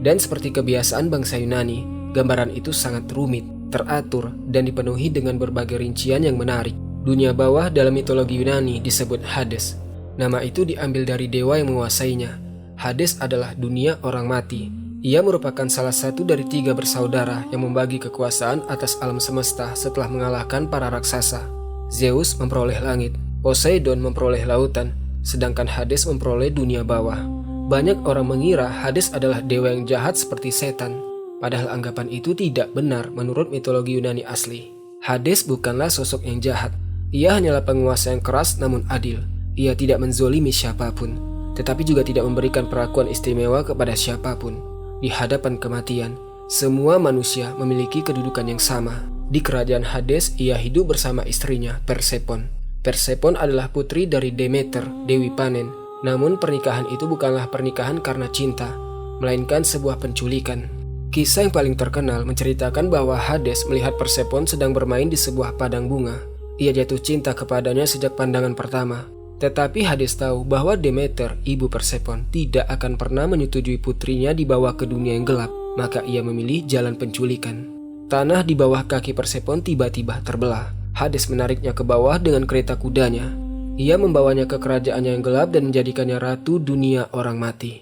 Dan seperti kebiasaan bangsa Yunani, gambaran itu sangat rumit, teratur, dan dipenuhi dengan berbagai rincian yang menarik. Dunia bawah dalam mitologi Yunani disebut Hades. Nama itu diambil dari dewa yang menguasainya. Hades adalah dunia orang mati. Ia merupakan salah satu dari 3 bersaudara yang membagi kekuasaan atas alam semesta setelah mengalahkan para raksasa. Zeus memperoleh langit, Poseidon memperoleh lautan, sedangkan Hades memperoleh dunia bawah. Banyak orang mengira Hades adalah dewa yang jahat seperti setan. Padahal anggapan itu tidak benar menurut mitologi Yunani asli. Hades bukanlah sosok yang jahat. Ia hanyalah penguasa yang keras namun adil. Ia tidak menzolimi siapapun, tetapi juga tidak memberikan perlakuan istimewa kepada siapapun. Di hadapan kematian, semua manusia memiliki kedudukan yang sama. Di kerajaan Hades, ia hidup bersama istrinya, Persephone. Persephone adalah putri dari Demeter, Dewi Panen. Namun pernikahan itu bukanlah pernikahan karena cinta, melainkan sebuah penculikan. Kisah yang paling terkenal menceritakan bahwa Hades melihat Persephone sedang bermain di sebuah padang bunga. Ia jatuh cinta kepadanya sejak pandangan pertama. Tetapi Hades tahu bahwa Demeter, ibu Persephone, tidak akan pernah menyetujui putrinya dibawa ke dunia yang gelap. Maka ia memilih jalan penculikan. Tanah di bawah kaki Persephone tiba-tiba terbelah. Hades menariknya ke bawah dengan kereta kudanya. Ia membawanya ke kerajaannya yang gelap dan menjadikannya ratu dunia orang mati.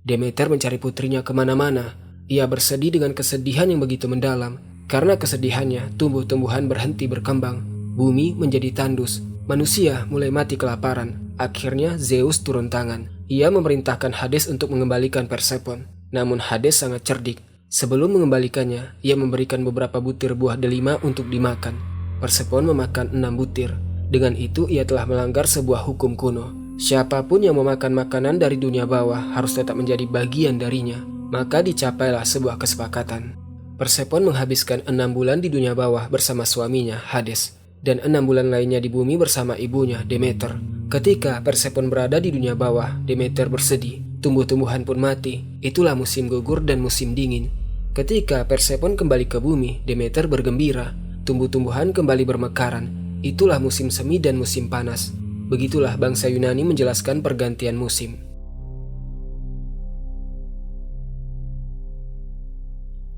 Demeter mencari putrinya kemana-mana. Ia bersedih dengan kesedihan yang begitu mendalam. Karena kesedihannya, tumbuh-tumbuhan berhenti berkembang. Bumi menjadi tandus. Manusia mulai mati kelaparan. Akhirnya Zeus turun tangan. Ia memerintahkan Hades untuk mengembalikan Persephone. Namun Hades sangat cerdik. Sebelum mengembalikannya, ia memberikan beberapa butir buah delima untuk dimakan. Persephone memakan 6 butir. Dengan itu ia telah melanggar sebuah hukum kuno. Siapapun yang memakan makanan dari dunia bawah harus tetap menjadi bagian darinya. Maka dicapailah sebuah kesepakatan. Persephone menghabiskan 6 bulan di dunia bawah bersama suaminya Hades. Dan 6 bulan lainnya di bumi bersama ibunya Demeter. Ketika Persephone berada di dunia bawah, Demeter bersedih. tumbuh-tumbuhan pun mati. Itulah musim gugur dan musim dingin. Ketika Persephone kembali ke bumi, Demeter bergembira. Tumbuh-tumbuhan kembali bermekaran. Itulah musim semi dan musim panas. Begitulah bangsa Yunani menjelaskan pergantian musim.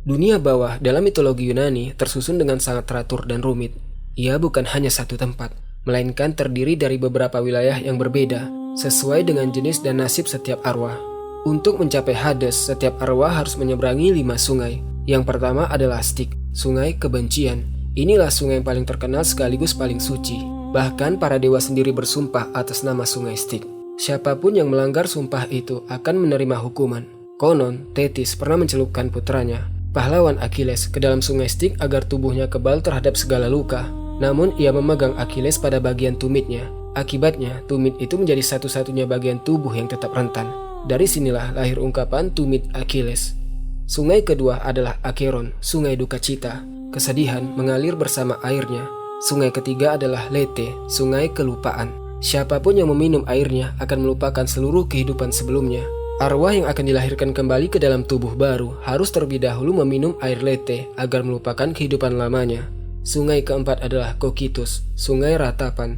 Dunia bawah dalam mitologi Yunani tersusun dengan sangat teratur dan rumit. Ia bukan hanya satu tempat, melainkan terdiri dari beberapa wilayah yang berbeda, sesuai dengan jenis dan nasib setiap arwah. Untuk mencapai Hades, setiap arwah harus menyeberangi 5 sungai. Yang pertama adalah Styx, sungai kebencian. Inilah sungai yang paling terkenal sekaligus paling suci. Bahkan para dewa sendiri bersumpah atas nama sungai Styx. Siapapun yang melanggar sumpah itu akan menerima hukuman. Konon, Thetis pernah mencelupkan putranya, pahlawan Achilles, ke dalam sungai Styx agar tubuhnya kebal terhadap segala luka. Namun ia memegang Achilles pada bagian tumitnya. Akibatnya, tumit itu menjadi satu-satunya bagian tubuh yang tetap rentan. Dari sinilah lahir ungkapan tumit Achilles. Sungai kedua adalah Acheron, sungai duka cita. Kesedihan mengalir bersama airnya. Sungai ketiga adalah Lethe, sungai kelupaan. Siapapun yang meminum airnya akan melupakan seluruh kehidupan sebelumnya. Arwah yang akan dilahirkan kembali ke dalam tubuh baru harus terlebih dahulu meminum air Lethe agar melupakan kehidupan lamanya. Sungai keempat adalah Cocytus, sungai ratapan.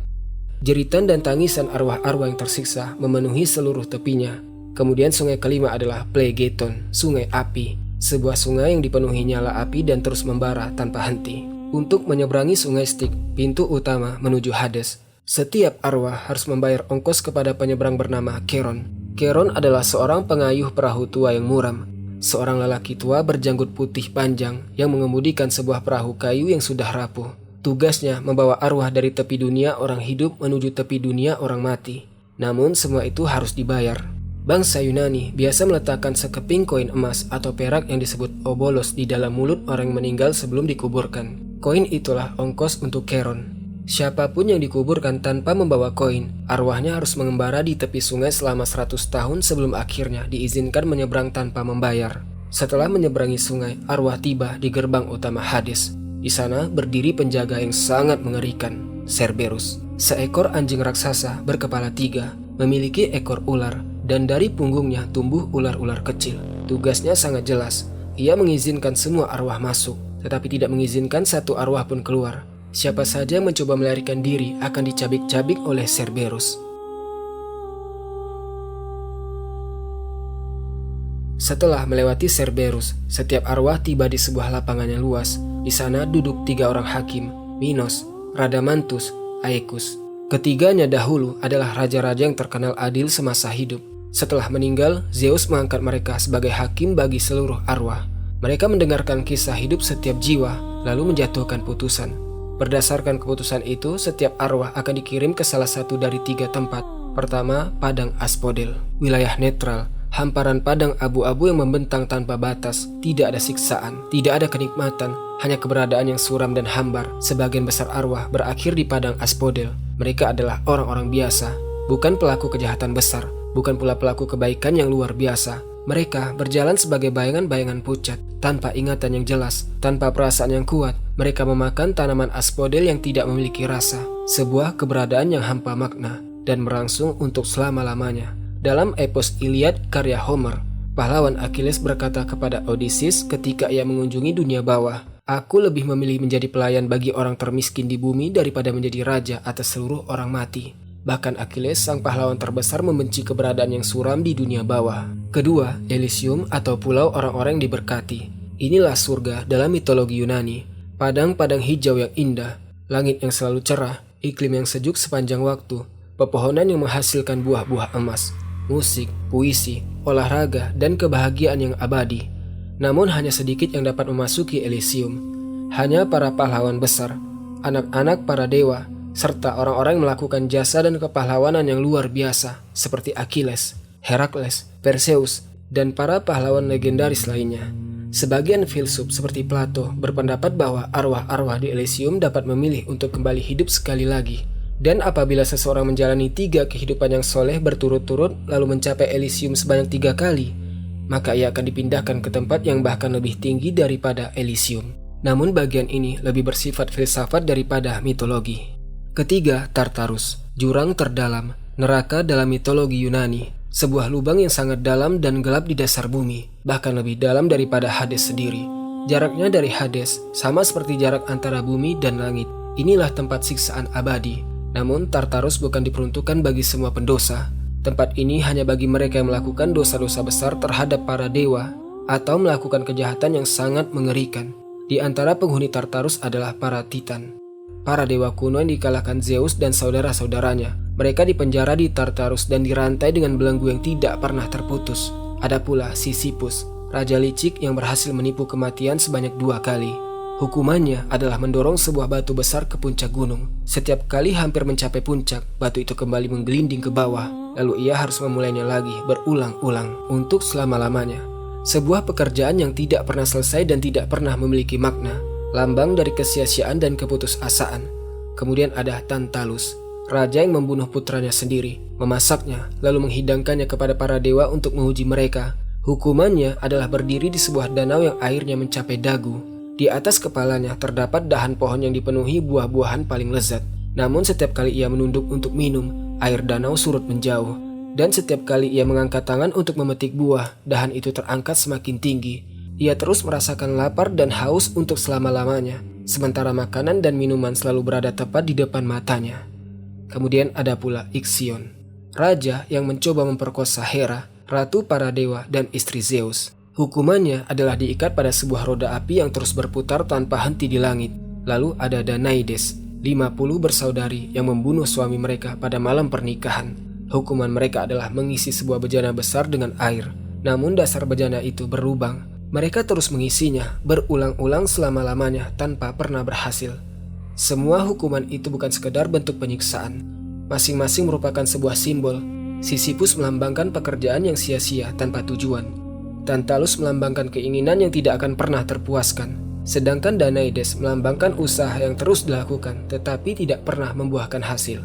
Jeritan dan tangisan arwah-arwah yang tersiksa memenuhi seluruh tepinya. Kemudian sungai kelima adalah Phlegeton, sungai api. Sebuah sungai yang dipenuhi nyala api dan terus membara tanpa henti. Untuk menyeberangi sungai Styx, pintu utama menuju Hades, setiap arwah harus membayar ongkos kepada penyeberang bernama Charon. Charon adalah seorang pengayuh perahu tua yang muram. Seorang lelaki tua berjanggut putih panjang yang mengemudikan sebuah perahu kayu yang sudah rapuh. Tugasnya membawa arwah dari tepi dunia orang hidup menuju tepi dunia orang mati. Namun semua itu harus dibayar. Bangsa Yunani biasa meletakkan sekeping koin emas atau perak yang disebut obolos di dalam mulut orang yang meninggal sebelum dikuburkan. Koin itulah ongkos untuk Charon. Siapapun yang dikuburkan tanpa membawa koin, arwahnya harus mengembara di tepi sungai selama 100 tahun sebelum akhirnya diizinkan menyeberang tanpa membayar. Setelah menyeberangi sungai, arwah tiba di gerbang utama Hades. Di sana berdiri penjaga yang sangat mengerikan, Cerberus, seekor anjing raksasa berkepala 3, memiliki ekor ular, dan dari punggungnya tumbuh ular-ular kecil. Tugasnya sangat jelas. Ia mengizinkan semua arwah masuk, tetapi tidak mengizinkan satu arwah pun keluar. Siapa saja yang mencoba melarikan diri akan dicabik-cabik oleh Cerberus. Setelah melewati Cerberus, setiap arwah tiba di sebuah lapangan yang luas. Di sana duduk 3 orang hakim, Minos, Radamanthus, Aeacus. Ketiganya dahulu adalah raja-raja yang terkenal adil semasa hidup. Setelah meninggal, Zeus mengangkat mereka sebagai hakim bagi seluruh arwah. Mereka mendengarkan kisah hidup setiap jiwa, lalu menjatuhkan putusan. Berdasarkan keputusan itu, setiap arwah akan dikirim ke salah satu dari 3 tempat. Pertama, padang Asphodel, wilayah netral, hamparan padang abu-abu yang membentang tanpa batas. Tidak ada siksaan, tidak ada kenikmatan, hanya keberadaan yang suram dan hambar. Sebagian besar arwah berakhir di padang Asphodel. Mereka adalah orang-orang biasa, bukan pelaku kejahatan besar, bukan pula pelaku kebaikan yang luar biasa. Mereka berjalan sebagai bayangan-bayangan pucat, tanpa ingatan yang jelas, tanpa perasaan yang kuat. Mereka memakan tanaman asphodel yang tidak memiliki rasa, sebuah keberadaan yang hampa makna, dan merangsung untuk selama-lamanya. Dalam epos Iliad karya Homer, pahlawan Achilles berkata kepada Odysseus ketika ia mengunjungi dunia bawah, "Aku lebih memilih menjadi pelayan bagi orang termiskin di bumi daripada menjadi raja atas seluruh orang mati." Bahkan Achilles, sang pahlawan terbesar, membenci keberadaan yang suram di dunia bawah. Kedua, Elysium atau pulau orang-orang yang diberkati. Inilah surga dalam mitologi Yunani. Padang-padang hijau yang indah, langit yang selalu cerah, iklim yang sejuk sepanjang waktu, pepohonan yang menghasilkan buah-buah emas, musik, puisi, olahraga, dan kebahagiaan yang abadi. Namun hanya sedikit yang dapat memasuki Elysium. Hanya para pahlawan besar, anak-anak para dewa, serta orang-orang yang melakukan jasa dan kepahlawanan yang luar biasa seperti Achilles, Herakles, Perseus, dan para pahlawan legendaris lainnya. Sebagian filsuf seperti Plato berpendapat bahwa arwah-arwah di Elysium dapat memilih untuk kembali hidup sekali lagi. Dan apabila seseorang menjalani 3 kehidupan yang soleh berturut-turut lalu mencapai Elysium sebanyak 3 kali, maka ia akan dipindahkan ke tempat yang bahkan lebih tinggi daripada Elysium. Namun bagian ini lebih bersifat filsafat daripada mitologi. Ketiga, Tartarus, jurang terdalam, neraka dalam mitologi Yunani. Sebuah lubang yang sangat dalam dan gelap di dasar bumi, bahkan lebih dalam daripada Hades sendiri. Jaraknya dari Hades sama seperti jarak antara bumi dan langit. Inilah tempat siksaan abadi. Namun Tartarus bukan diperuntukkan bagi semua pendosa. Tempat ini hanya bagi mereka yang melakukan dosa-dosa besar terhadap para dewa atau melakukan kejahatan yang sangat mengerikan. Di antara penghuni Tartarus adalah para Titan, para dewa kuno yang dikalahkan Zeus dan saudara-saudaranya. Mereka dipenjara di Tartarus dan dirantai dengan belenggu yang tidak pernah terputus. Ada pula Sisyphus, raja licik yang berhasil menipu kematian sebanyak 2 kali. Hukumannya adalah mendorong sebuah batu besar ke puncak gunung. Setiap kali hampir mencapai puncak, batu itu kembali menggelinding ke bawah. Lalu ia harus memulainya lagi berulang-ulang untuk selama-lamanya. Sebuah pekerjaan yang tidak pernah selesai dan tidak pernah memiliki makna. Lambang dari kesia-siaan dan keputusasaan. Kemudian ada Tantalus, raja yang membunuh putranya sendiri, memasaknya, lalu menghidangkannya kepada para dewa untuk menguji mereka. Hukumannya adalah berdiri di sebuah danau yang airnya mencapai dagu. Di atas kepalanya terdapat dahan pohon yang dipenuhi buah-buahan paling lezat. Namun setiap kali ia menunduk untuk minum, air danau surut menjauh. Dan setiap kali ia mengangkat tangan untuk memetik buah, dahan itu terangkat semakin tinggi. Ia terus merasakan lapar dan haus untuk selama-lamanya, sementara makanan dan minuman selalu berada tepat di depan matanya. Kemudian ada pula Ixion, raja yang mencoba memperkosa Hera, ratu para dewa dan istri Zeus. Hukumannya adalah diikat pada sebuah roda api yang terus berputar tanpa henti di langit. Lalu ada Danaides, 50 bersaudari yang membunuh suami mereka pada malam pernikahan. Hukuman mereka adalah mengisi sebuah bejana besar dengan air. Namun dasar bejana itu berlubang. Mereka terus mengisinya berulang-ulang selama-lamanya tanpa pernah berhasil. Semua hukuman itu bukan sekedar bentuk penyiksaan. Masing-masing merupakan sebuah simbol. Sisyphus melambangkan pekerjaan yang sia-sia tanpa tujuan. Tantalus melambangkan keinginan yang tidak akan pernah terpuaskan. Sedangkan Danaides melambangkan usaha yang terus dilakukan tetapi tidak pernah membuahkan hasil.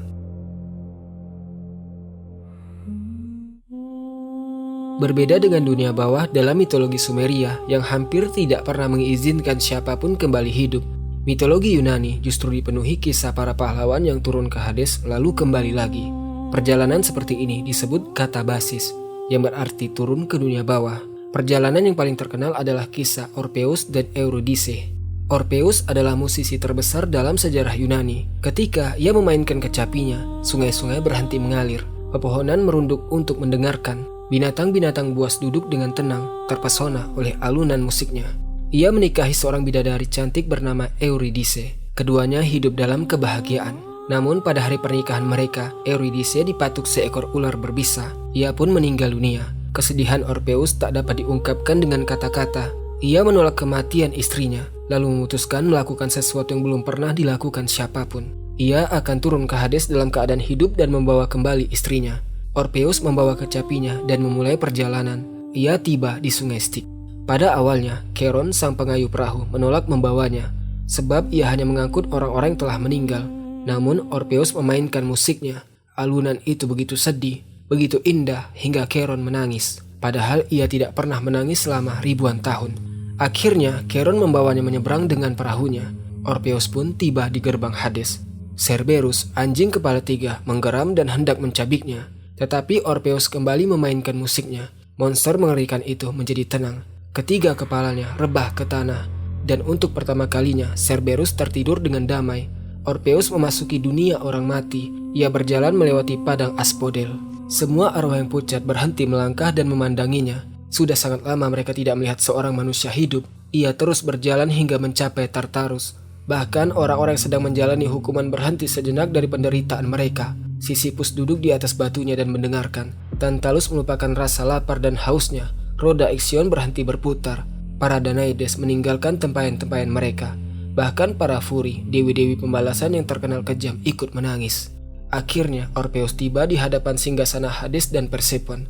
Berbeda dengan dunia bawah dalam mitologi Sumeria yang hampir tidak pernah mengizinkan siapapun kembali hidup, mitologi Yunani justru dipenuhi kisah para pahlawan yang turun ke Hades lalu kembali lagi. Perjalanan seperti ini disebut katabasis, yang berarti turun ke dunia bawah. Perjalanan yang paling terkenal adalah kisah Orpheus dan Eurydice. Orpheus adalah musisi terbesar dalam sejarah Yunani. Ketika ia memainkan kecapinya, sungai-sungai berhenti mengalir, pepohonan merunduk untuk mendengarkan. Binatang-binatang buas duduk dengan tenang, terpesona oleh alunan musiknya. Ia menikahi seorang bidadari cantik bernama Eurydice. Keduanya hidup dalam kebahagiaan. Namun pada hari pernikahan mereka, Eurydice dipatuk seekor ular berbisa. Ia pun meninggal dunia. Kesedihan Orpheus tak dapat diungkapkan dengan kata-kata. Ia menolak kematian istrinya, lalu memutuskan melakukan sesuatu yang belum pernah dilakukan siapapun. Ia akan turun ke Hades dalam keadaan hidup dan membawa kembali istrinya. Orpheus membawa kecapinya dan memulai perjalanan. Ia tiba di sungai Styx. Pada awalnya, Charon sang pengayuh perahu menolak membawanya, sebab ia hanya mengangkut orang-orang yang telah meninggal. Namun Orpheus memainkan musiknya. Alunan itu begitu sedih, begitu indah hingga Charon menangis. Padahal ia tidak pernah menangis selama ribuan tahun. Akhirnya Charon membawanya menyeberang dengan perahunya. Orpheus pun tiba di gerbang Hades. Cerberus, anjing kepala 3, menggeram dan hendak mencabiknya. Tetapi Orpheus kembali memainkan musiknya. Monster mengerikan itu menjadi tenang. Ketiga kepalanya rebah ke tanah. Dan untuk pertama kalinya Cerberus tertidur dengan damai. Orpheus memasuki dunia orang mati. Ia berjalan melewati padang Asphodel. Semua arwah yang pucat berhenti melangkah dan memandanginya. Sudah sangat lama mereka tidak melihat seorang manusia hidup. Ia terus berjalan hingga mencapai Tartarus. Bahkan orang-orang yang sedang menjalani hukuman berhenti sejenak dari penderitaan mereka. Sisyphus duduk di atas batunya dan mendengarkan. Tantalus melupakan rasa lapar dan hausnya. Roda Ixion berhenti berputar. Para Danaides meninggalkan tempayan-tempayan mereka. Bahkan para Furi, dewi-dewi pembalasan yang terkenal kejam, ikut menangis. Akhirnya Orpheus tiba di hadapan singgasana Hades dan Persephone.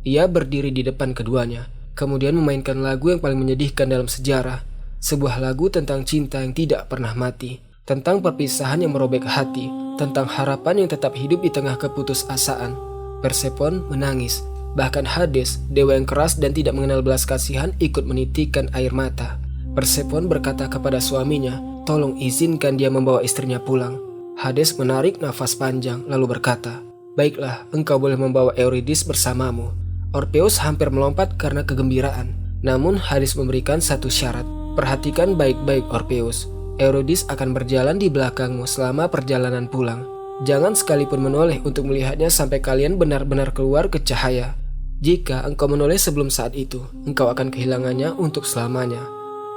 Ia berdiri di depan keduanya, kemudian memainkan lagu yang paling menyedihkan dalam sejarah. Sebuah lagu tentang cinta yang tidak pernah mati, tentang perpisahan yang merobek hati, tentang harapan yang tetap hidup di tengah keputusasaan. Persephone menangis. Bahkan Hades, dewa yang keras dan tidak mengenal belas kasihan, ikut menitikkan air mata. Persephone berkata kepada suaminya, "Tolong izinkan dia membawa istrinya pulang." Hades menarik nafas panjang lalu berkata, Baiklah, engkau boleh membawa Eurydice bersamamu. Orpheus hampir melompat karena kegembiraan. Namun Hades memberikan satu syarat. Perhatikan baik-baik Orpheus. Eurydice akan berjalan di belakangmu selama perjalanan pulang. Jangan sekalipun menoleh untuk melihatnya sampai kalian benar-benar keluar ke cahaya. Jika engkau menoleh sebelum saat itu, engkau akan kehilangannya untuk selamanya.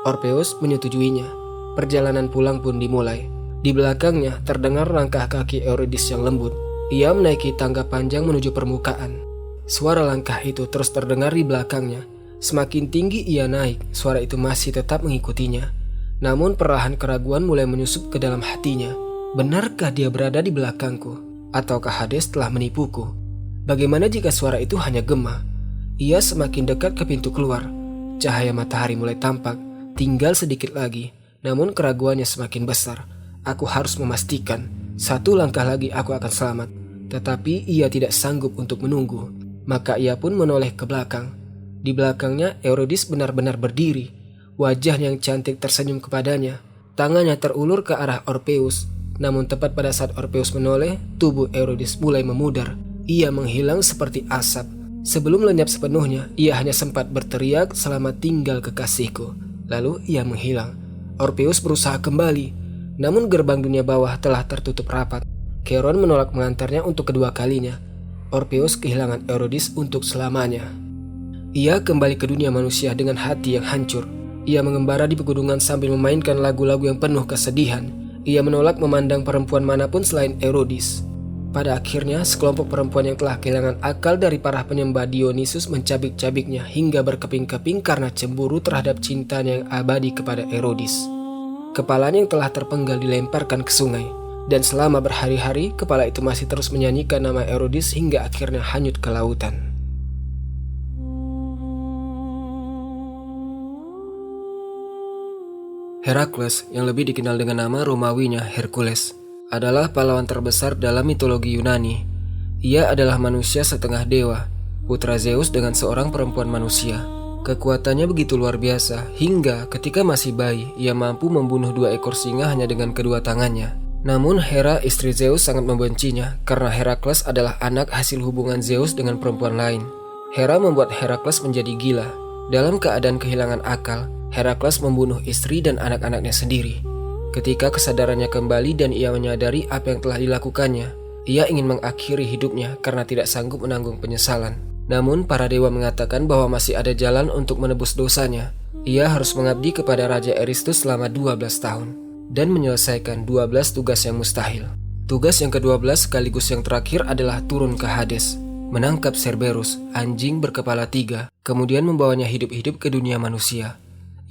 Orpheus menyetujuinya. Perjalanan pulang pun dimulai. Di belakangnya terdengar langkah kaki Eurydice yang lembut. Ia menaiki tangga panjang menuju permukaan. Suara langkah itu terus terdengar di belakangnya. Semakin tinggi ia naik, suara itu masih tetap mengikutinya. Namun perlahan keraguan mulai menyusup ke dalam hatinya. Benarkah dia berada di belakangku? Ataukah Hades telah menipuku? Bagaimana jika suara itu hanya gema? Ia semakin dekat ke pintu keluar. Cahaya matahari mulai tampak, tinggal sedikit lagi. Namun keraguannya semakin besar. Aku harus memastikan, satu langkah lagi aku akan selamat. Tetapi ia tidak sanggup untuk menunggu. Maka ia pun menoleh ke belakang. Di belakangnya Eurydice benar-benar berdiri. Wajahnya yang cantik tersenyum kepadanya. Tangannya terulur ke arah Orpheus. Namun tepat pada saat Orpheus menoleh, tubuh Eurydice mulai memudar. Ia menghilang seperti asap. Sebelum lenyap sepenuhnya, ia hanya sempat berteriak "Selamat tinggal kekasihku." Lalu ia menghilang. Orpheus berusaha kembali. Namun gerbang dunia bawah telah tertutup rapat. Charon menolak mengantarnya untuk kedua kalinya. Orpheus kehilangan Eurydice untuk selamanya. Ia kembali ke dunia manusia dengan hati yang hancur. Ia mengembara di pegunungan sambil memainkan lagu-lagu yang penuh kesedihan. Ia menolak memandang perempuan manapun selain Eurydice. Pada akhirnya, sekelompok perempuan yang telah kehilangan akal dari para penyembah Dionysus mencabik-cabiknya hingga berkeping-keping karena cemburu terhadap cintanya yang abadi kepada Eurydice. Kepalanya yang telah terpenggal dilemparkan ke sungai. Dan selama berhari-hari, kepala itu masih terus menyanyikan nama Eurydice hingga akhirnya hanyut ke lautan. Herakles, yang lebih dikenal dengan nama Romawinya Hercules, adalah pahlawan terbesar dalam mitologi Yunani. Ia adalah manusia setengah dewa, putra Zeus dengan seorang perempuan manusia. Kekuatannya begitu luar biasa, hingga ketika masih bayi, ia mampu membunuh 2 ekor singa hanya dengan kedua tangannya. Namun Hera, istri Zeus, sangat membencinya karena Herakles adalah anak hasil hubungan Zeus dengan perempuan lain. Hera membuat Herakles menjadi gila. Dalam keadaan kehilangan akal, Herakles membunuh istri dan anak-anaknya sendiri. Ketika kesadarannya kembali dan ia menyadari apa yang telah dilakukannya, ia ingin mengakhiri hidupnya karena tidak sanggup menanggung penyesalan. Namun para dewa mengatakan bahwa masih ada jalan untuk menebus dosanya. Ia harus mengabdi kepada Raja Eristus selama 12 tahun dan menyelesaikan 12 tugas yang mustahil. Tugas yang ke-12 sekaligus yang terakhir adalah turun ke Hades, menangkap Cerberus, anjing berkepala 3, kemudian membawanya hidup-hidup ke dunia manusia.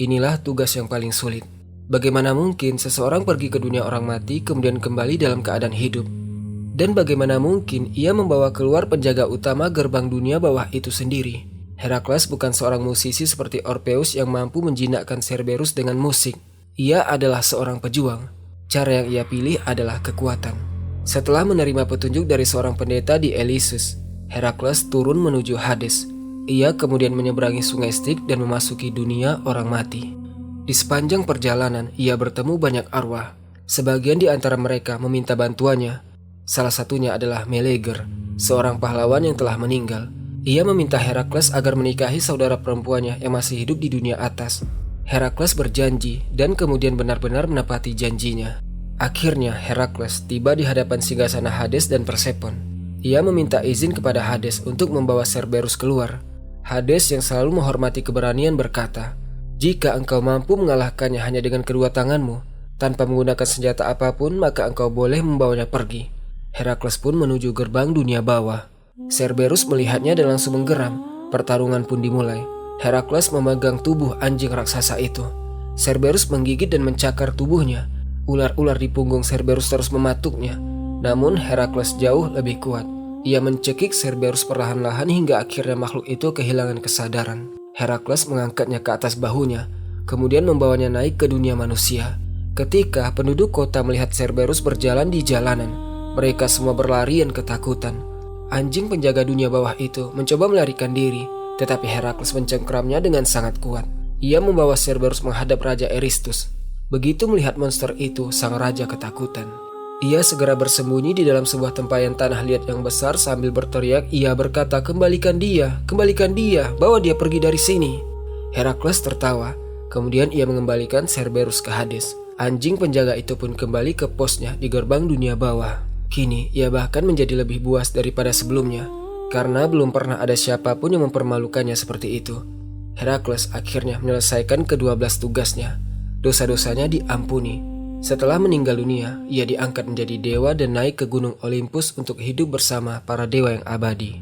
Inilah tugas yang paling sulit. Bagaimana mungkin seseorang pergi ke dunia orang mati kemudian kembali dalam keadaan hidup? Dan bagaimana mungkin ia membawa keluar penjaga utama gerbang dunia bawah itu sendiri? Herakles bukan seorang musisi seperti Orpheus yang mampu menjinakkan Cerberus dengan musik. Ia adalah seorang pejuang. Cara yang ia pilih adalah kekuatan. Setelah menerima petunjuk dari seorang pendeta di Eleusis, Herakles turun menuju Hades. Ia kemudian menyeberangi sungai Styx dan memasuki dunia orang mati. Di sepanjang perjalanan, ia bertemu banyak arwah. Sebagian di antara mereka meminta bantuannya. Salah satunya adalah Meleager, seorang pahlawan yang telah meninggal. Ia meminta Herakles agar menikahi saudara perempuannya yang masih hidup di dunia atas. Herakles berjanji dan kemudian benar-benar menepati janjinya. Akhirnya Herakles tiba di hadapan singgasana Hades dan Persephone. Ia meminta izin kepada Hades untuk membawa Cerberus keluar. Hades yang selalu menghormati keberanian berkata, "Jika engkau mampu mengalahkannya hanya dengan kedua tanganmu, tanpa menggunakan senjata apapun, maka engkau boleh membawanya pergi." Herakles pun menuju gerbang dunia bawah. Cerberus melihatnya dan langsung menggeram. Pertarungan pun dimulai. Herakles memegang tubuh anjing raksasa itu. Cerberus menggigit dan mencakar tubuhnya. Ular-ular di punggung Cerberus terus mematuknya. Namun Herakles jauh lebih kuat. Ia mencekik Cerberus perlahan-lahan hingga akhirnya makhluk itu kehilangan kesadaran. Herakles mengangkatnya ke atas bahunya, kemudian membawanya naik ke dunia manusia. Ketika penduduk kota melihat Cerberus berjalan di jalanan, mereka semua berlarian ketakutan. Anjing penjaga dunia bawah itu mencoba melarikan diri, tetapi Herakles mencengkeramnya dengan sangat kuat. Ia membawa Cerberus menghadap Raja Eristus. Begitu melihat monster itu, sang raja ketakutan. Ia segera bersembunyi di dalam sebuah tempayan tanah liat yang besar sambil berteriak. Ia berkata, kembalikan dia, bawa dia pergi dari sini." Herakles tertawa. Kemudian ia mengembalikan Cerberus ke Hades. Anjing penjaga itu pun kembali ke posnya di gerbang dunia bawah. Kini ia bahkan menjadi lebih buas daripada sebelumnya, karena belum pernah ada siapapun yang mempermalukannya seperti itu. Herakles akhirnya menyelesaikan ke-12 tugasnya. Dosa-dosanya diampuni. Setelah meninggal dunia, ia diangkat menjadi dewa dan naik ke gunung Olympus untuk hidup bersama para dewa yang abadi.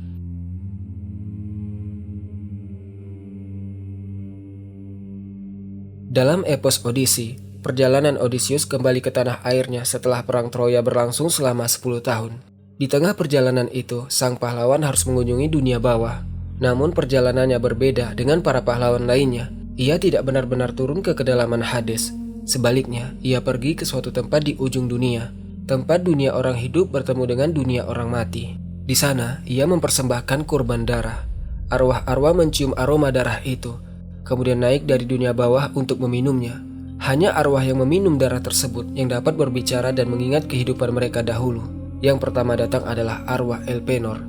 Dalam epos Odyssey, perjalanan Odysseus kembali ke tanah airnya setelah perang Troya berlangsung selama 10 tahun. Di tengah perjalanan itu, sang pahlawan harus mengunjungi dunia bawah. Namun perjalanannya berbeda dengan para pahlawan lainnya. Ia tidak benar-benar turun ke kedalaman Hades. Sebaliknya, ia pergi ke suatu tempat di ujung dunia, tempat dunia orang hidup bertemu dengan dunia orang mati. Di sana, ia mempersembahkan kurban darah. Arwah-arwah mencium aroma darah itu, kemudian naik dari dunia bawah untuk meminumnya. Hanya arwah yang meminum darah tersebut yang dapat berbicara dan mengingat kehidupan mereka dahulu. Yang pertama datang adalah arwah Elpenor.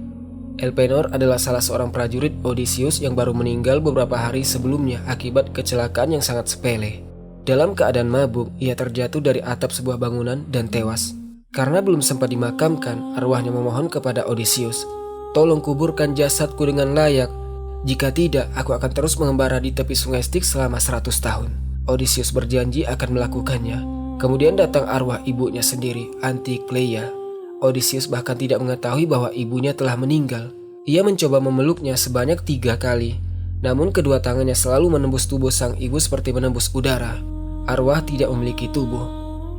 Elpenor adalah salah seorang prajurit Odysseus yang baru meninggal beberapa hari sebelumnya akibat kecelakaan yang sangat sepele. Dalam keadaan mabuk, ia terjatuh dari atap sebuah bangunan dan tewas. Karena belum sempat dimakamkan, arwahnya memohon kepada Odysseus, "Tolong kuburkan jasadku dengan layak. Jika tidak, aku akan terus mengembara di tepi sungai Styx selama 100 tahun. Odysseus berjanji akan melakukannya. Kemudian datang arwah ibunya sendiri, Anticleia. Odysseus bahkan tidak mengetahui bahwa ibunya telah meninggal. Ia mencoba memeluknya sebanyak 3 kali. Namun kedua tangannya selalu menembus tubuh sang ibu seperti menembus udara. Arwah tidak memiliki tubuh.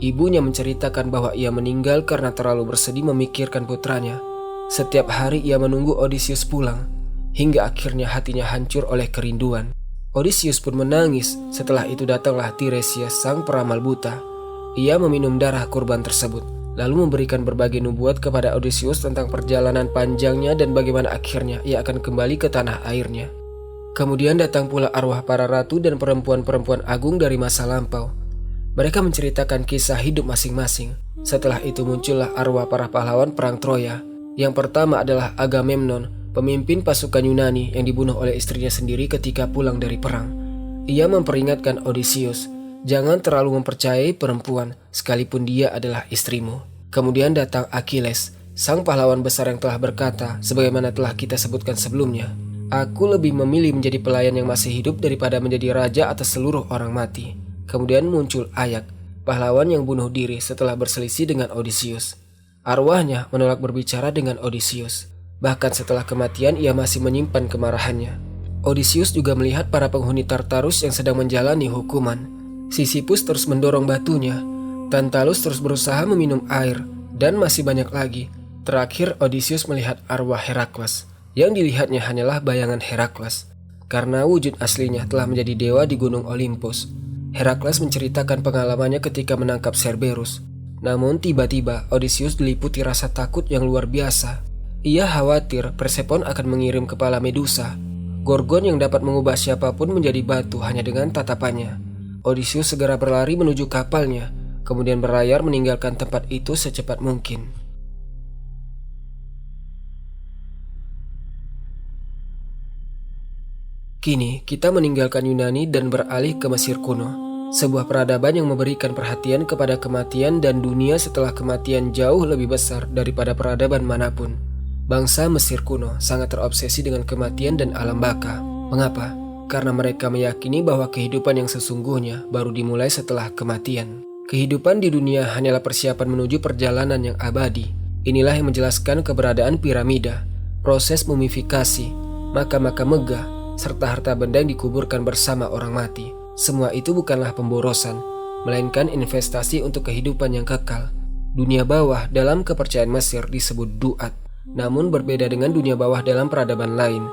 Ibunya menceritakan bahwa ia meninggal karena terlalu bersedih memikirkan putranya. Setiap hari ia menunggu Odysseus pulang, hingga akhirnya hatinya hancur oleh kerinduan. Odysseus pun menangis. Setelah itu datanglah Tiresias, sang peramal buta. Ia meminum darah kurban tersebut, lalu memberikan berbagai nubuat kepada Odysseus tentang perjalanan panjangnya dan bagaimana akhirnya ia akan kembali ke tanah airnya. Kemudian datang pula arwah para ratu dan perempuan-perempuan agung dari masa lampau. Mereka menceritakan kisah hidup masing-masing. Setelah itu muncullah arwah para pahlawan perang Troya. Yang pertama adalah Agamemnon, pemimpin pasukan Yunani yang dibunuh oleh istrinya sendiri ketika pulang dari perang. Ia memperingatkan Odysseus, "Jangan terlalu mempercayai perempuan, sekalipun dia adalah istrimu." Kemudian datang Achilles, sang pahlawan besar yang telah berkata, sebagaimana telah kita sebutkan sebelumnya, "Aku lebih memilih menjadi pelayan yang masih hidup daripada menjadi raja atas seluruh orang mati." Kemudian muncul Ayak, pahlawan yang bunuh diri setelah berselisih dengan Odysseus. Arwahnya menolak berbicara dengan Odysseus. Bahkan setelah kematian ia masih menyimpan kemarahannya. Odysseus juga melihat para penghuni Tartarus yang sedang menjalani hukuman. Sisyphus terus mendorong batunya. Tantalus terus berusaha meminum air, dan masih banyak lagi. Terakhir Odysseus melihat arwah Herakles. Yang dilihatnya hanyalah bayangan Herakles, karena wujud aslinya telah menjadi dewa di gunung Olympus. Herakles menceritakan pengalamannya ketika menangkap Cerberus. Namun tiba-tiba Odysseus diliputi rasa takut yang luar biasa. Ia khawatir Persephone akan mengirim kepala Medusa, Gorgon yang dapat mengubah siapapun menjadi batu hanya dengan tatapannya. Odysseus segera berlari menuju kapalnya, kemudian berlayar meninggalkan tempat itu secepat mungkin. Kini kita meninggalkan Yunani dan beralih ke Mesir kuno, sebuah peradaban yang memberikan perhatian kepada kematian dan dunia setelah kematian jauh lebih besar daripada peradaban manapun. Bangsa Mesir kuno sangat terobsesi dengan kematian dan alam baka. Mengapa? Karena mereka meyakini bahwa kehidupan yang sesungguhnya baru dimulai setelah kematian. Kehidupan di dunia hanyalah persiapan menuju perjalanan yang abadi. Inilah yang menjelaskan keberadaan piramida, proses mumifikasi, makam-makam megah, serta harta benda yang dikuburkan bersama orang mati. Semua itu bukanlah pemborosan, melainkan investasi untuk kehidupan yang kekal. Dunia bawah dalam kepercayaan Mesir disebut Duat, namun berbeda dengan dunia bawah dalam peradaban lain.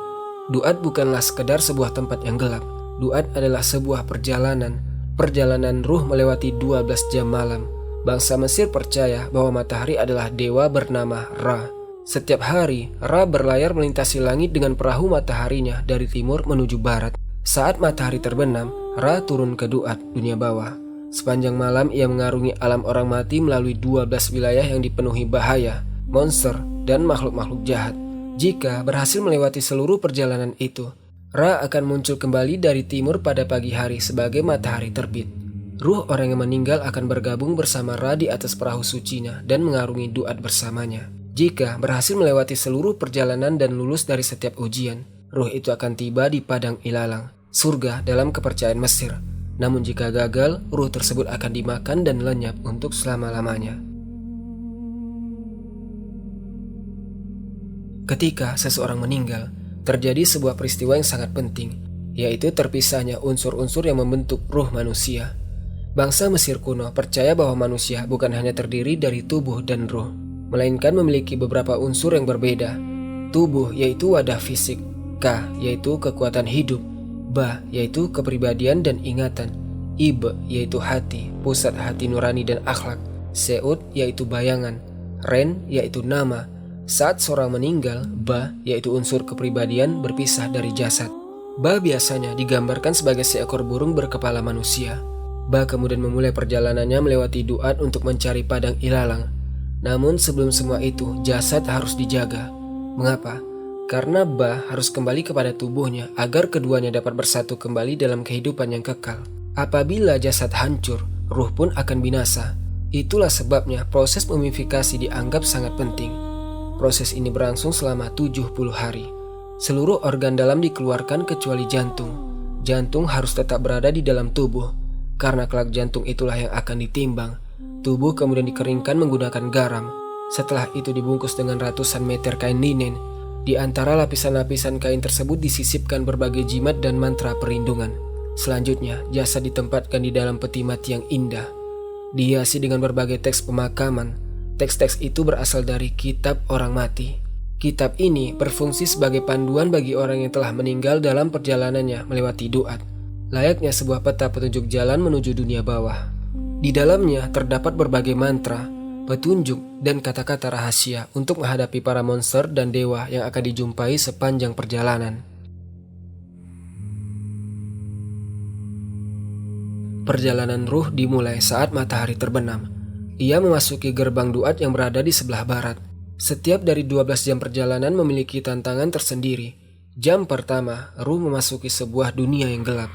Duat bukanlah sekedar sebuah tempat yang gelap. Duat adalah sebuah perjalanan ruh melewati 12 jam malam. Bangsa Mesir percaya bahwa matahari adalah dewa bernama Ra. Setiap hari, Ra berlayar melintasi langit dengan perahu mataharinya dari timur menuju barat. Saat matahari terbenam, Ra turun ke Duat, dunia bawah. Sepanjang malam ia mengarungi alam orang mati melalui 12 wilayah yang dipenuhi bahaya, monster, dan makhluk-makhluk jahat. Jika berhasil melewati seluruh perjalanan itu, Ra akan muncul kembali dari timur pada pagi hari sebagai matahari terbit. Ruh orang yang meninggal akan bergabung bersama Ra di atas perahu sucinya dan mengarungi Duat bersamanya. Jika berhasil melewati seluruh perjalanan dan lulus dari setiap ujian, ruh itu akan tiba di Padang Ilalang, surga dalam kepercayaan Mesir. Namun jika gagal, ruh tersebut akan dimakan dan lenyap untuk selama-lamanya. Ketika seseorang meninggal, terjadi sebuah peristiwa yang sangat penting, yaitu terpisahnya unsur-unsur yang membentuk ruh manusia. Bangsa Mesir kuno percaya bahwa manusia bukan hanya terdiri dari tubuh dan ruh, melainkan memiliki beberapa unsur yang berbeda. Tubuh yaitu wadah fisik, Ka yaitu kekuatan hidup, Ba yaitu kepribadian dan ingatan, Ibe yaitu hati, pusat hati nurani dan akhlak, Seut yaitu bayangan, Ren yaitu nama. Saat seorang meninggal, Ba yaitu unsur kepribadian berpisah dari jasad. Ba biasanya digambarkan sebagai seekor burung berkepala manusia. Ba kemudian memulai perjalanannya melewati Duat untuk mencari Padang Ilalang. Namun sebelum semua itu, jasad harus dijaga. Mengapa? Karena Ba harus kembali kepada tubuhnya agar keduanya dapat bersatu kembali dalam kehidupan yang kekal. Apabila jasad hancur, ruh pun akan binasa. Itulah sebabnya proses mumifikasi dianggap sangat penting. Proses ini berlangsung selama 70 hari. Seluruh organ dalam dikeluarkan kecuali jantung. Jantung harus tetap berada di dalam tubuh, karena kelak jantung itulah yang akan ditimbang. Tubuh kemudian dikeringkan menggunakan garam. Setelah itu dibungkus dengan ratusan meter kain linen. Di antara lapisan-lapisan kain tersebut disisipkan berbagai jimat dan mantra perlindungan. Selanjutnya, jasad ditempatkan di dalam peti mati yang indah, dihiasi dengan berbagai teks pemakaman. Teks-teks itu berasal dari kitab orang mati. Kitab ini berfungsi sebagai panduan bagi orang yang telah meninggal dalam perjalanannya melewati Duat, layaknya sebuah peta petunjuk jalan menuju dunia bawah. Di dalamnya terdapat berbagai mantra, petunjuk, dan kata-kata rahasia untuk menghadapi para monster dan dewa yang akan dijumpai sepanjang perjalanan. Perjalanan ruh dimulai saat matahari terbenam. Ia memasuki gerbang Duat yang berada di sebelah barat. Setiap dari 12 jam perjalanan memiliki tantangan tersendiri. Jam pertama, ruh memasuki sebuah dunia yang gelap.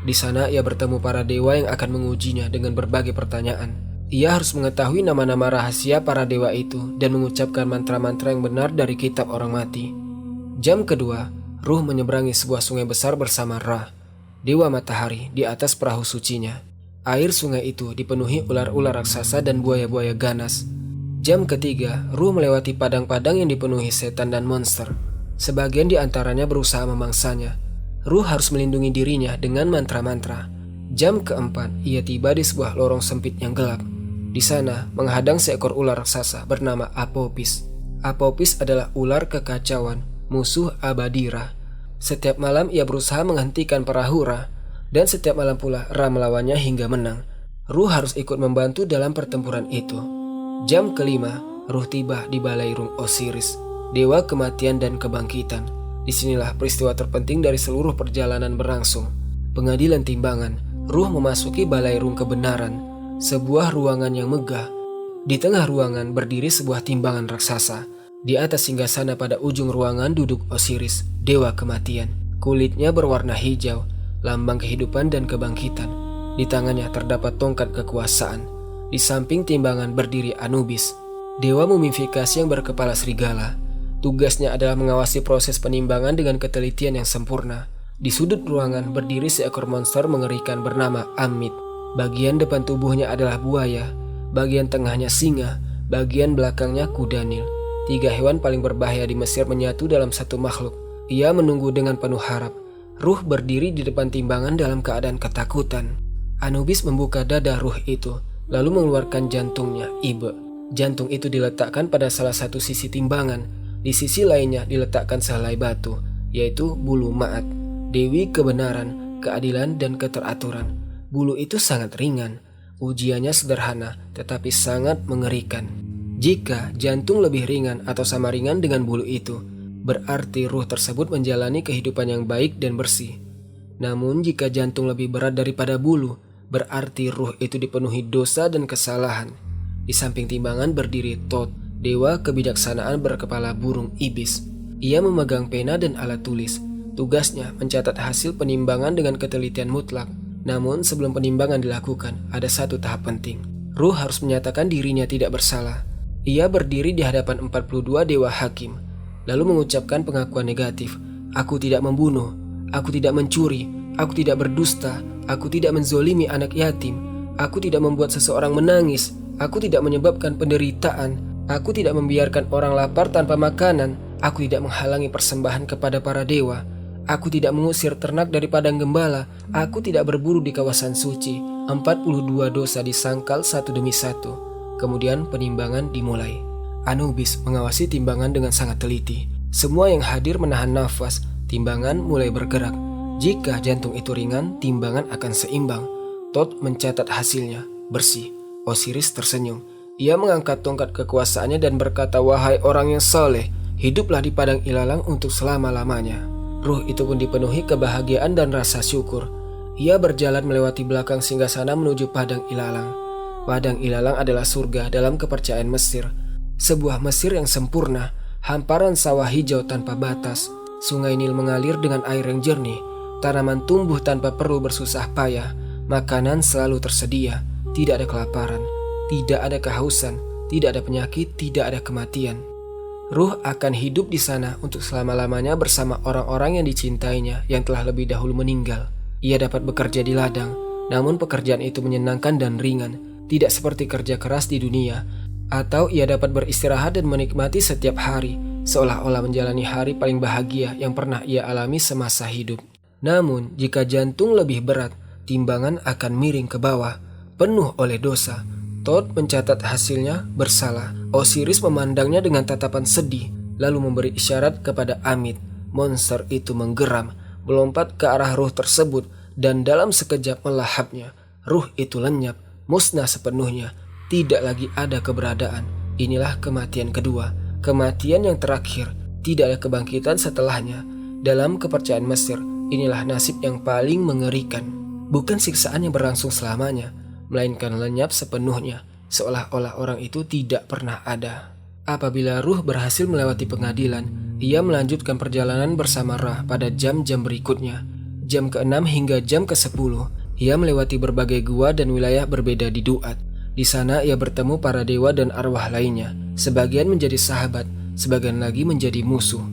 Di sana ia bertemu para dewa yang akan mengujinya dengan berbagai pertanyaan. Ia harus mengetahui nama-nama rahasia para dewa itu dan mengucapkan mantra-mantra yang benar dari kitab orang mati. Jam kedua, ruh menyeberangi sebuah sungai besar bersama Ra, dewa matahari, di atas perahu sucinya. Air sungai itu dipenuhi ular-ular raksasa dan buaya-buaya ganas. Jam ketiga, ruh melewati padang-padang yang dipenuhi setan dan monster. Sebagian di antaranya berusaha memangsanya. Ruh harus melindungi dirinya dengan mantra-mantra. Jam keempat, ia tiba di sebuah lorong sempit yang gelap. Di sana, menghadang seekor ular raksasa bernama Apopis. Apopis adalah ular kekacauan, musuh abadi Ra. Setiap malam ia berusaha menghentikan perahu Ra, dan setiap malam pula Ra melawannya hingga menang. Ruh harus ikut membantu dalam pertempuran itu. Jam kelima, ruh tiba di Balairung Osiris, dewa kematian dan kebangkitan. Disinilah peristiwa terpenting dari seluruh perjalanan berlangsung. Pengadilan timbangan, ruh memasuki Balairung kebenaran, sebuah ruangan yang megah. Di tengah ruangan berdiri sebuah timbangan raksasa. Di atas singgasana pada ujung ruangan duduk Osiris, dewa kematian. Kulitnya berwarna hijau, lambang kehidupan dan kebangkitan. Di tangannya terdapat tongkat kekuasaan. Di samping timbangan berdiri Anubis, dewa mumifikasi yang berkepala serigala. Tugasnya adalah mengawasi proses penimbangan dengan ketelitian yang sempurna. Di sudut ruangan berdiri seekor monster mengerikan bernama Ammit. Bagian depan tubuhnya adalah buaya, bagian tengahnya singa, bagian belakangnya kuda Nil. 3 hewan paling berbahaya di Mesir menyatu dalam satu makhluk. Ia menunggu dengan penuh harap. Ruh berdiri di depan timbangan dalam keadaan ketakutan. Anubis membuka dada ruh itu, lalu mengeluarkan jantungnya, Ibe. Jantung itu diletakkan pada salah satu sisi timbangan. Di sisi lainnya diletakkan sehelai batu, yaitu bulu Ma'at, dewi kebenaran, keadilan, dan keteraturan. Bulu itu sangat ringan. Ujiannya sederhana, tetapi sangat mengerikan. Jika jantung lebih ringan atau sama ringan dengan bulu itu, berarti ruh tersebut menjalani kehidupan yang baik dan bersih. Namun jika jantung lebih berat daripada bulu, berarti ruh itu dipenuhi dosa dan kesalahan. Di samping timbangan berdiri Thoth, dewa kebijaksanaan berkepala burung ibis. Ia memegang pena dan alat tulis. Tugasnya mencatat hasil penimbangan dengan ketelitian mutlak. Namun sebelum penimbangan dilakukan, ada satu tahap penting. Ruh harus menyatakan dirinya tidak bersalah. Ia berdiri di hadapan 42 dewa hakim, lalu mengucapkan pengakuan negatif. Aku tidak membunuh, aku tidak mencuri, aku tidak berdusta, aku tidak menzolimi anak yatim, aku tidak membuat seseorang menangis, aku tidak menyebabkan penderitaan, aku tidak membiarkan orang lapar tanpa makanan, aku tidak menghalangi persembahan kepada para dewa, aku tidak mengusir ternak dari padang gembala, aku tidak berburu di kawasan suci. 42 dosa disangkal satu demi satu. Kemudian penimbangan dimulai. Anubis mengawasi timbangan dengan sangat teliti. Semua yang hadir menahan nafas. Timbangan mulai bergerak. Jika jantung itu ringan, timbangan akan seimbang. Thoth mencatat hasilnya, bersih. Osiris tersenyum. Ia mengangkat tongkat kekuasaannya dan berkata, "Wahai orang yang saleh, hiduplah di padang ilalang untuk selama-lamanya." Ruh itu pun dipenuhi kebahagiaan dan rasa syukur. Ia berjalan melewati belakang singgasana menuju padang ilalang. Padang ilalang adalah surga dalam kepercayaan Mesir. Sebuah Mesir yang sempurna, hamparan sawah hijau tanpa batas, sungai Nil mengalir dengan air yang jernih, tanaman tumbuh tanpa perlu bersusah payah, makanan selalu tersedia, tidak ada kelaparan, tidak ada kehausan, tidak ada penyakit, tidak ada kematian. Ruh akan hidup di sana untuk selama-lamanya bersama orang-orang yang dicintainya yang telah lebih dahulu meninggal. Ia dapat bekerja di ladang, namun pekerjaan itu menyenangkan dan ringan. Tidak seperti kerja keras di dunia, atau ia dapat beristirahat dan menikmati setiap hari, seolah-olah menjalani hari paling bahagia yang pernah ia alami semasa hidup. Namun, jika jantung lebih berat, timbangan akan miring ke bawah, penuh oleh dosa. Thoth mencatat hasilnya, bersalah. Osiris memandangnya dengan tatapan sedih, lalu memberi isyarat kepada Amit. Monster itu menggeram, melompat ke arah ruh tersebut, dan dalam sekejap melahapnya. Ruh itu lenyap, musnah sepenuhnya, tidak lagi ada keberadaan. Inilah kematian kedua, kematian yang terakhir, tidak ada kebangkitan setelahnya. Dalam kepercayaan Mesir, inilah nasib yang paling mengerikan. Bukan siksaan yang berlangsung selamanya, melainkan lenyap sepenuhnya, seolah-olah orang itu tidak pernah ada. Apabila ruh berhasil melewati pengadilan, ia melanjutkan perjalanan bersama Ra pada jam-jam berikutnya. Jam ke-6 hingga jam ke-10, ia melewati berbagai gua dan wilayah berbeda di Duat. Di sana ia bertemu para dewa dan arwah lainnya. Sebagian menjadi sahabat, sebagian lagi menjadi musuh.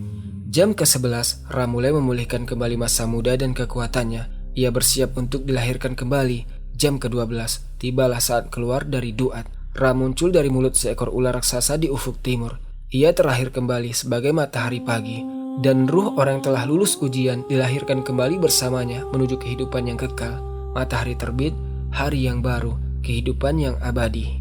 Jam ke-11, Ra mulai memulihkan kembali masa muda dan kekuatannya. Ia bersiap untuk dilahirkan kembali. Jam ke-12, tibalah saat keluar dari Duat. Ra muncul dari mulut seekor ular raksasa di ufuk timur. Ia terlahir kembali sebagai matahari pagi. Dan ruh orang yang telah lulus ujian dilahirkan kembali bersamanya menuju kehidupan yang kekal. Matahari terbit, hari yang baru, kehidupan yang abadi.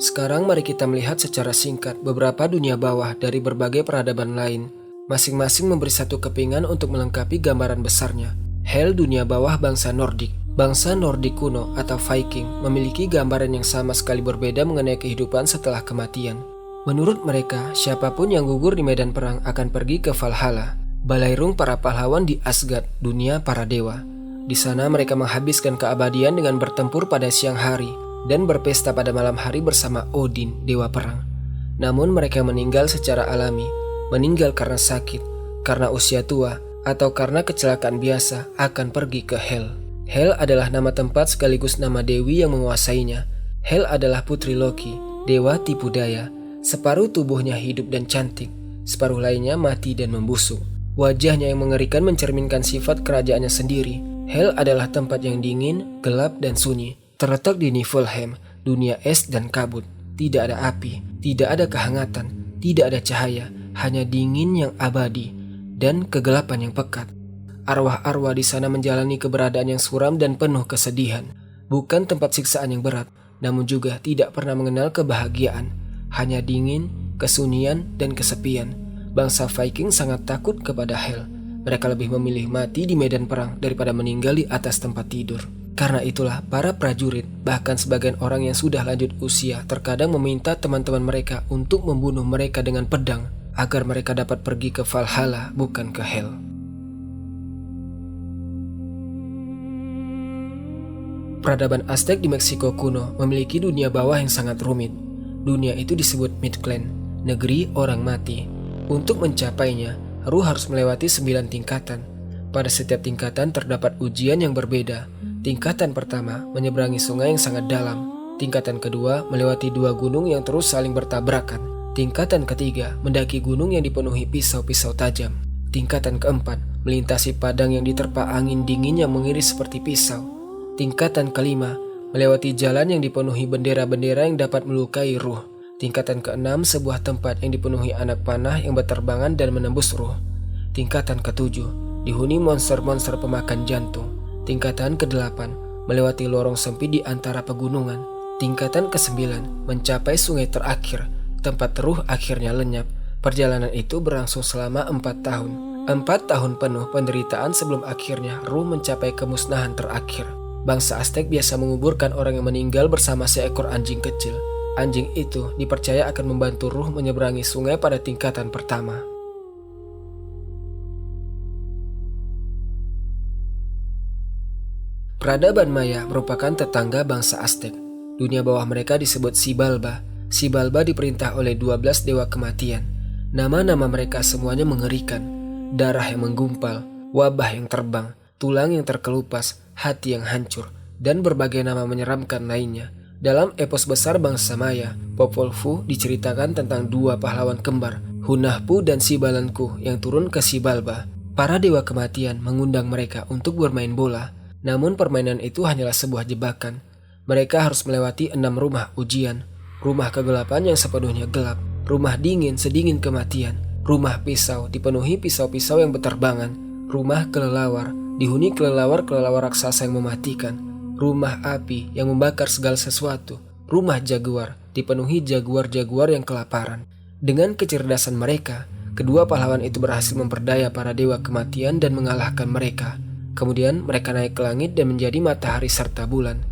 Sekarang mari kita melihat secara singkat beberapa dunia bawah dari berbagai peradaban lain. Masing-masing memberi satu kepingan untuk melengkapi gambaran besarnya. Hel, dunia bawah bangsa Nordik. Bangsa Nordik kuno atau Viking memiliki gambaran yang sama sekali berbeda mengenai kehidupan setelah kematian. Menurut mereka, siapapun yang gugur di medan perang akan pergi ke Valhalla, balairung para pahlawan di Asgard, dunia para dewa. Di sana mereka menghabiskan keabadian dengan bertempur pada siang hari dan berpesta pada malam hari bersama Odin, dewa perang. Namun mereka meninggal secara alami, meninggal karena sakit, karena usia tua, atau karena kecelakaan biasa akan pergi ke Hel. Hel adalah nama tempat sekaligus nama dewi yang menguasainya. Hel adalah putri Loki, dewa tipu daya. Separuh tubuhnya hidup dan cantik, separuh lainnya mati dan membusuk. Wajahnya yang mengerikan mencerminkan sifat kerajaannya sendiri. Hel adalah tempat yang dingin, gelap, dan sunyi. Terletak di Niflheim, dunia es dan kabut. Tidak ada api, tidak ada kehangatan, tidak ada cahaya, hanya dingin yang abadi dan kegelapan yang pekat. Arwah-arwah di sana menjalani keberadaan yang suram dan penuh kesedihan. Bukan tempat siksaan yang berat, namun juga tidak pernah mengenal kebahagiaan. Hanya dingin, kesunyian, dan kesepian. Bangsa Viking sangat takut kepada Hel. Mereka lebih memilih mati di medan perang daripada meninggal di atas tempat tidur. Karena itulah para prajurit, bahkan sebagian orang yang sudah lanjut usia, terkadang meminta teman-teman mereka untuk membunuh mereka dengan pedang agar mereka dapat pergi ke Valhalla, bukan ke Hel. Peradaban Aztec di Meksiko kuno memiliki dunia bawah yang sangat rumit. Dunia itu disebut Mictlan, negeri orang mati. Untuk mencapainya, ruh harus melewati 9 tingkatan. Pada setiap tingkatan terdapat ujian yang berbeda. Tingkatan pertama menyeberangi sungai yang sangat dalam. Tingkatan kedua melewati 2 gunung yang terus saling bertabrakan. Tingkatan ketiga mendaki gunung yang dipenuhi pisau-pisau tajam. Tingkatan keempat melintasi padang yang diterpa angin dingin yang mengiris seperti pisau. Tingkatan kelima melewati jalan yang dipenuhi bendera-bendera yang dapat melukai ruh. Tingkatan keenam sebuah tempat yang dipenuhi anak panah yang berterbangan dan menembus ruh. Tingkatan ketujuh dihuni monster-monster pemakan jantung. Tingkatan kedelapan melewati lorong sempit di antara pegunungan. Tingkatan kesembilan mencapai sungai terakhir, tempat ruh akhirnya lenyap. Perjalanan itu berlangsung selama 4 tahun. 4 tahun penuh penderitaan sebelum akhirnya ruh mencapai kemusnahan terakhir. Bangsa Aztec biasa menguburkan orang yang meninggal bersama seekor anjing kecil. Anjing itu dipercaya akan membantu ruh menyeberangi sungai pada tingkatan pertama. Peradaban Maya merupakan tetangga bangsa Aztec. Dunia bawah mereka disebut Xibalba. Xibalba diperintah oleh 12 dewa kematian. Nama-nama mereka semuanya mengerikan. Darah yang menggumpal, wabah yang terbang, tulang yang terkelupas, hati yang hancur, dan berbagai nama menyeramkan lainnya. Dalam epos besar bangsa Maya, Popol Vuh diceritakan tentang 2 pahlawan kembar, Hunahpu dan Xibalanku yang turun ke Xibalba. Para dewa kematian mengundang mereka untuk bermain bola, namun permainan itu hanyalah sebuah jebakan. Mereka harus melewati 6 rumah ujian, rumah kegelapan yang sepenuhnya gelap, rumah dingin sedingin kematian, rumah pisau dipenuhi pisau-pisau yang berterbangan, rumah kelelawar dihuni kelelawar-kelelawar raksasa yang mematikan, rumah api yang membakar segala sesuatu, rumah jaguar dipenuhi jaguar-jaguar yang kelaparan. Dengan kecerdasan mereka, kedua pahlawan itu berhasil memperdaya para dewa kematian dan mengalahkan mereka. Kemudian mereka naik ke langit dan menjadi matahari serta bulan.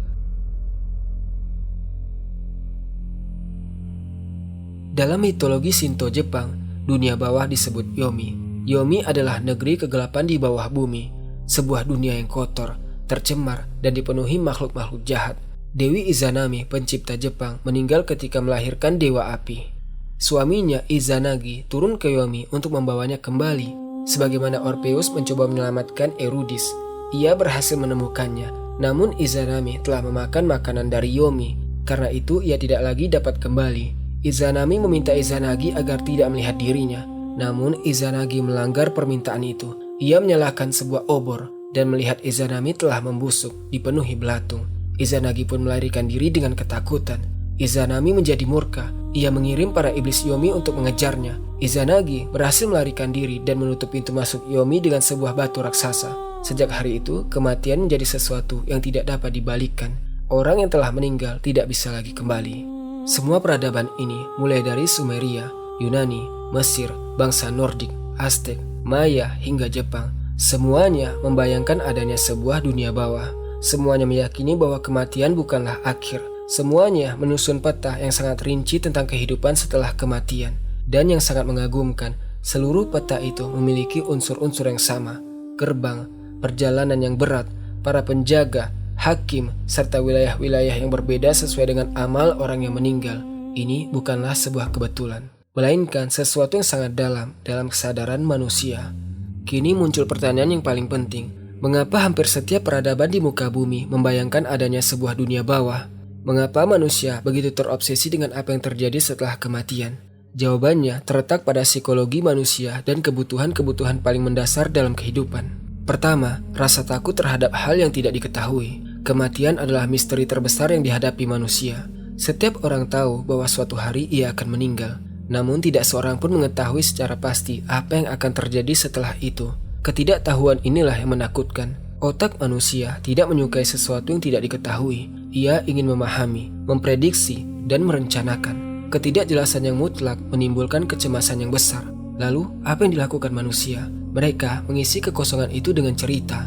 Dalam mitologi Shinto Jepang, dunia bawah disebut Yomi. Yomi adalah negeri kegelapan di bawah bumi. Sebuah dunia yang kotor, tercemar, dan dipenuhi makhluk-makhluk jahat. Dewi Izanami, pencipta Jepang, meninggal ketika melahirkan dewa api. Suaminya Izanagi turun ke Yomi untuk membawanya kembali. Sebagaimana Orpheus mencoba menyelamatkan Eurydice, ia berhasil menemukannya. Namun Izanami telah memakan makanan dari Yomi. Karena itu ia tidak lagi dapat kembali. Izanami meminta Izanagi agar tidak melihat dirinya. Namun Izanagi melanggar permintaan itu. Ia menyalakan sebuah obor dan melihat Izanami telah membusuk, dipenuhi belatung. Izanagi pun melarikan diri dengan ketakutan. Izanami menjadi murka. Ia mengirim para iblis Yomi untuk mengejarnya. Izanagi berhasil melarikan diri dan menutup pintu masuk Yomi dengan sebuah batu raksasa. Sejak hari itu, kematian menjadi sesuatu yang tidak dapat dibalikkan. Orang yang telah meninggal tidak bisa lagi kembali. Semua peradaban ini, mulai dari Sumeria, Yunani, Mesir, bangsa Nordik, Aztec, Maya hingga Jepang, semuanya membayangkan adanya sebuah dunia bawah. Semuanya meyakini bahwa kematian bukanlah akhir. Semuanya menyusun peta yang sangat rinci tentang kehidupan setelah kematian. Dan yang sangat mengagumkan, seluruh peta itu memiliki unsur-unsur yang sama. Gerbang, perjalanan yang berat, para penjaga, hakim, serta wilayah-wilayah yang berbeda sesuai dengan amal orang yang meninggal. Ini bukanlah sebuah kebetulan, melainkan sesuatu yang sangat dalam kesadaran manusia. Kini muncul pertanyaan yang paling penting. Mengapa hampir setiap peradaban di muka bumi membayangkan adanya sebuah dunia bawah? Mengapa manusia begitu terobsesi dengan apa yang terjadi setelah kematian? Jawabannya terletak pada psikologi manusia dan kebutuhan-kebutuhan paling mendasar dalam kehidupan. Pertama, rasa takut terhadap hal yang tidak diketahui. Kematian adalah misteri terbesar yang dihadapi manusia. Setiap orang tahu bahwa suatu hari ia akan meninggal. Namun tidak seorang pun mengetahui secara pasti apa yang akan terjadi setelah itu. Ketidaktahuan inilah yang menakutkan. Otak manusia tidak menyukai sesuatu yang tidak diketahui. Ia ingin memahami, memprediksi, dan merencanakan. Ketidakjelasan yang mutlak menimbulkan kecemasan yang besar. Lalu, apa yang dilakukan manusia? Mereka mengisi kekosongan itu dengan cerita.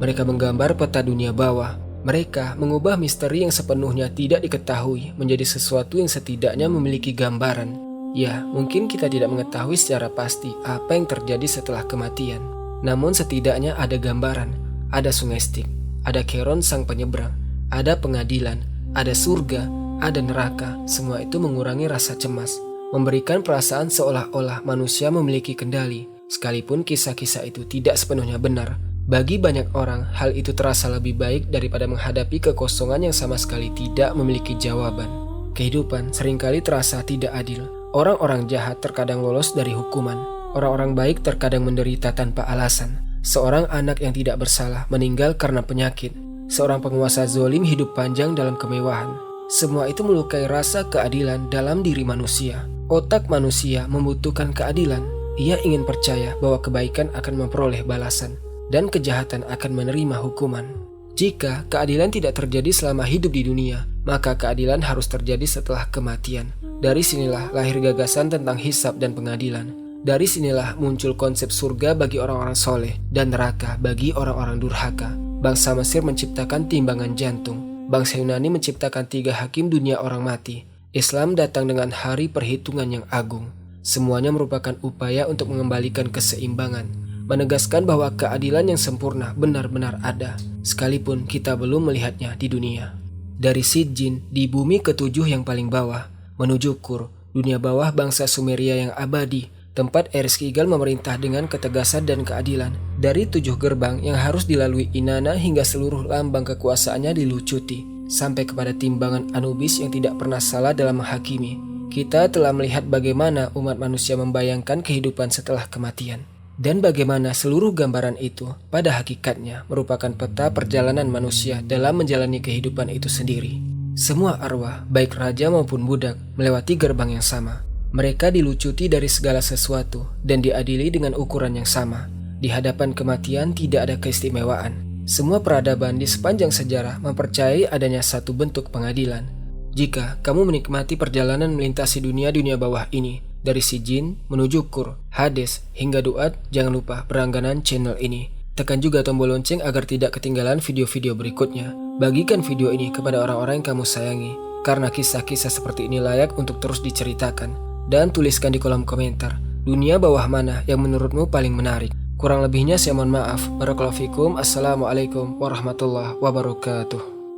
Mereka menggambar peta dunia bawah. Mereka mengubah misteri yang sepenuhnya tidak diketahui menjadi sesuatu yang setidaknya memiliki gambaran. Ya, mungkin kita tidak mengetahui secara pasti apa yang terjadi setelah kematian. Namun setidaknya ada gambaran, ada sungai Styx, ada Charon sang penyeberang, ada pengadilan, ada surga, ada neraka. Semua itu mengurangi rasa cemas, memberikan perasaan seolah-olah manusia memiliki kendali. Sekalipun kisah-kisah itu tidak sepenuhnya benar, bagi banyak orang hal itu terasa lebih baik daripada menghadapi kekosongan yang sama sekali tidak memiliki jawaban. Kehidupan seringkali terasa tidak adil. Orang-orang jahat terkadang lolos dari hukuman. Orang-orang baik terkadang menderita tanpa alasan. Seorang anak yang tidak bersalah meninggal karena penyakit. Seorang penguasa zolim hidup panjang dalam kemewahan. Semua itu melukai rasa keadilan dalam diri manusia. Otak manusia membutuhkan keadilan. Ia ingin percaya bahwa kebaikan akan memperoleh balasan dan kejahatan akan menerima hukuman. Jika keadilan tidak terjadi selama hidup di dunia, maka keadilan harus terjadi setelah kematian. Dari sinilah lahir gagasan tentang hisab dan pengadilan. Dari sinilah muncul konsep surga bagi orang-orang soleh dan neraka bagi orang-orang durhaka. Bangsa Mesir menciptakan timbangan jantung. Bangsa Yunani menciptakan 3 hakim dunia orang mati. Islam datang dengan hari perhitungan yang agung. Semuanya merupakan upaya untuk mengembalikan keseimbangan, menegaskan bahwa keadilan yang sempurna benar-benar ada, sekalipun kita belum melihatnya di dunia. Dari Sijin, di bumi ke-7 yang paling bawah, menuju Kur, dunia bawah bangsa Sumeria yang abadi, tempat Ereskkigal memerintah dengan ketegasan dan keadilan. Dari 7 gerbang yang harus dilalui Inanna hingga seluruh lambang kekuasaannya dilucuti, sampai kepada timbangan Anubis yang tidak pernah salah dalam menghakimi. Kita telah melihat bagaimana umat manusia membayangkan kehidupan setelah kematian. Dan bagaimana seluruh gambaran itu pada hakikatnya merupakan peta perjalanan manusia dalam menjalani kehidupan itu sendiri. Semua arwah, baik raja maupun budak, melewati gerbang yang sama. Mereka dilucuti dari segala sesuatu dan diadili dengan ukuran yang sama. Di hadapan kematian tidak ada keistimewaan. Semua peradaban di sepanjang sejarah mempercayai adanya satu bentuk pengadilan. Jika kamu menikmati perjalanan melintasi dunia-dunia bawah ini, dari Sijin menuju Kur, Hades, hingga Duat, jangan lupa berlangganan channel ini. Tekan juga tombol lonceng agar tidak ketinggalan video-video berikutnya. Bagikan video ini kepada orang-orang yang kamu sayangi, karena kisah-kisah seperti ini layak untuk terus diceritakan. Dan tuliskan di kolom komentar, dunia bawah mana yang menurutmu paling menarik. Kurang lebihnya saya mohon maaf. Barakallahu fikum. Assalamualaikum warahmatullahi wabarakatuh.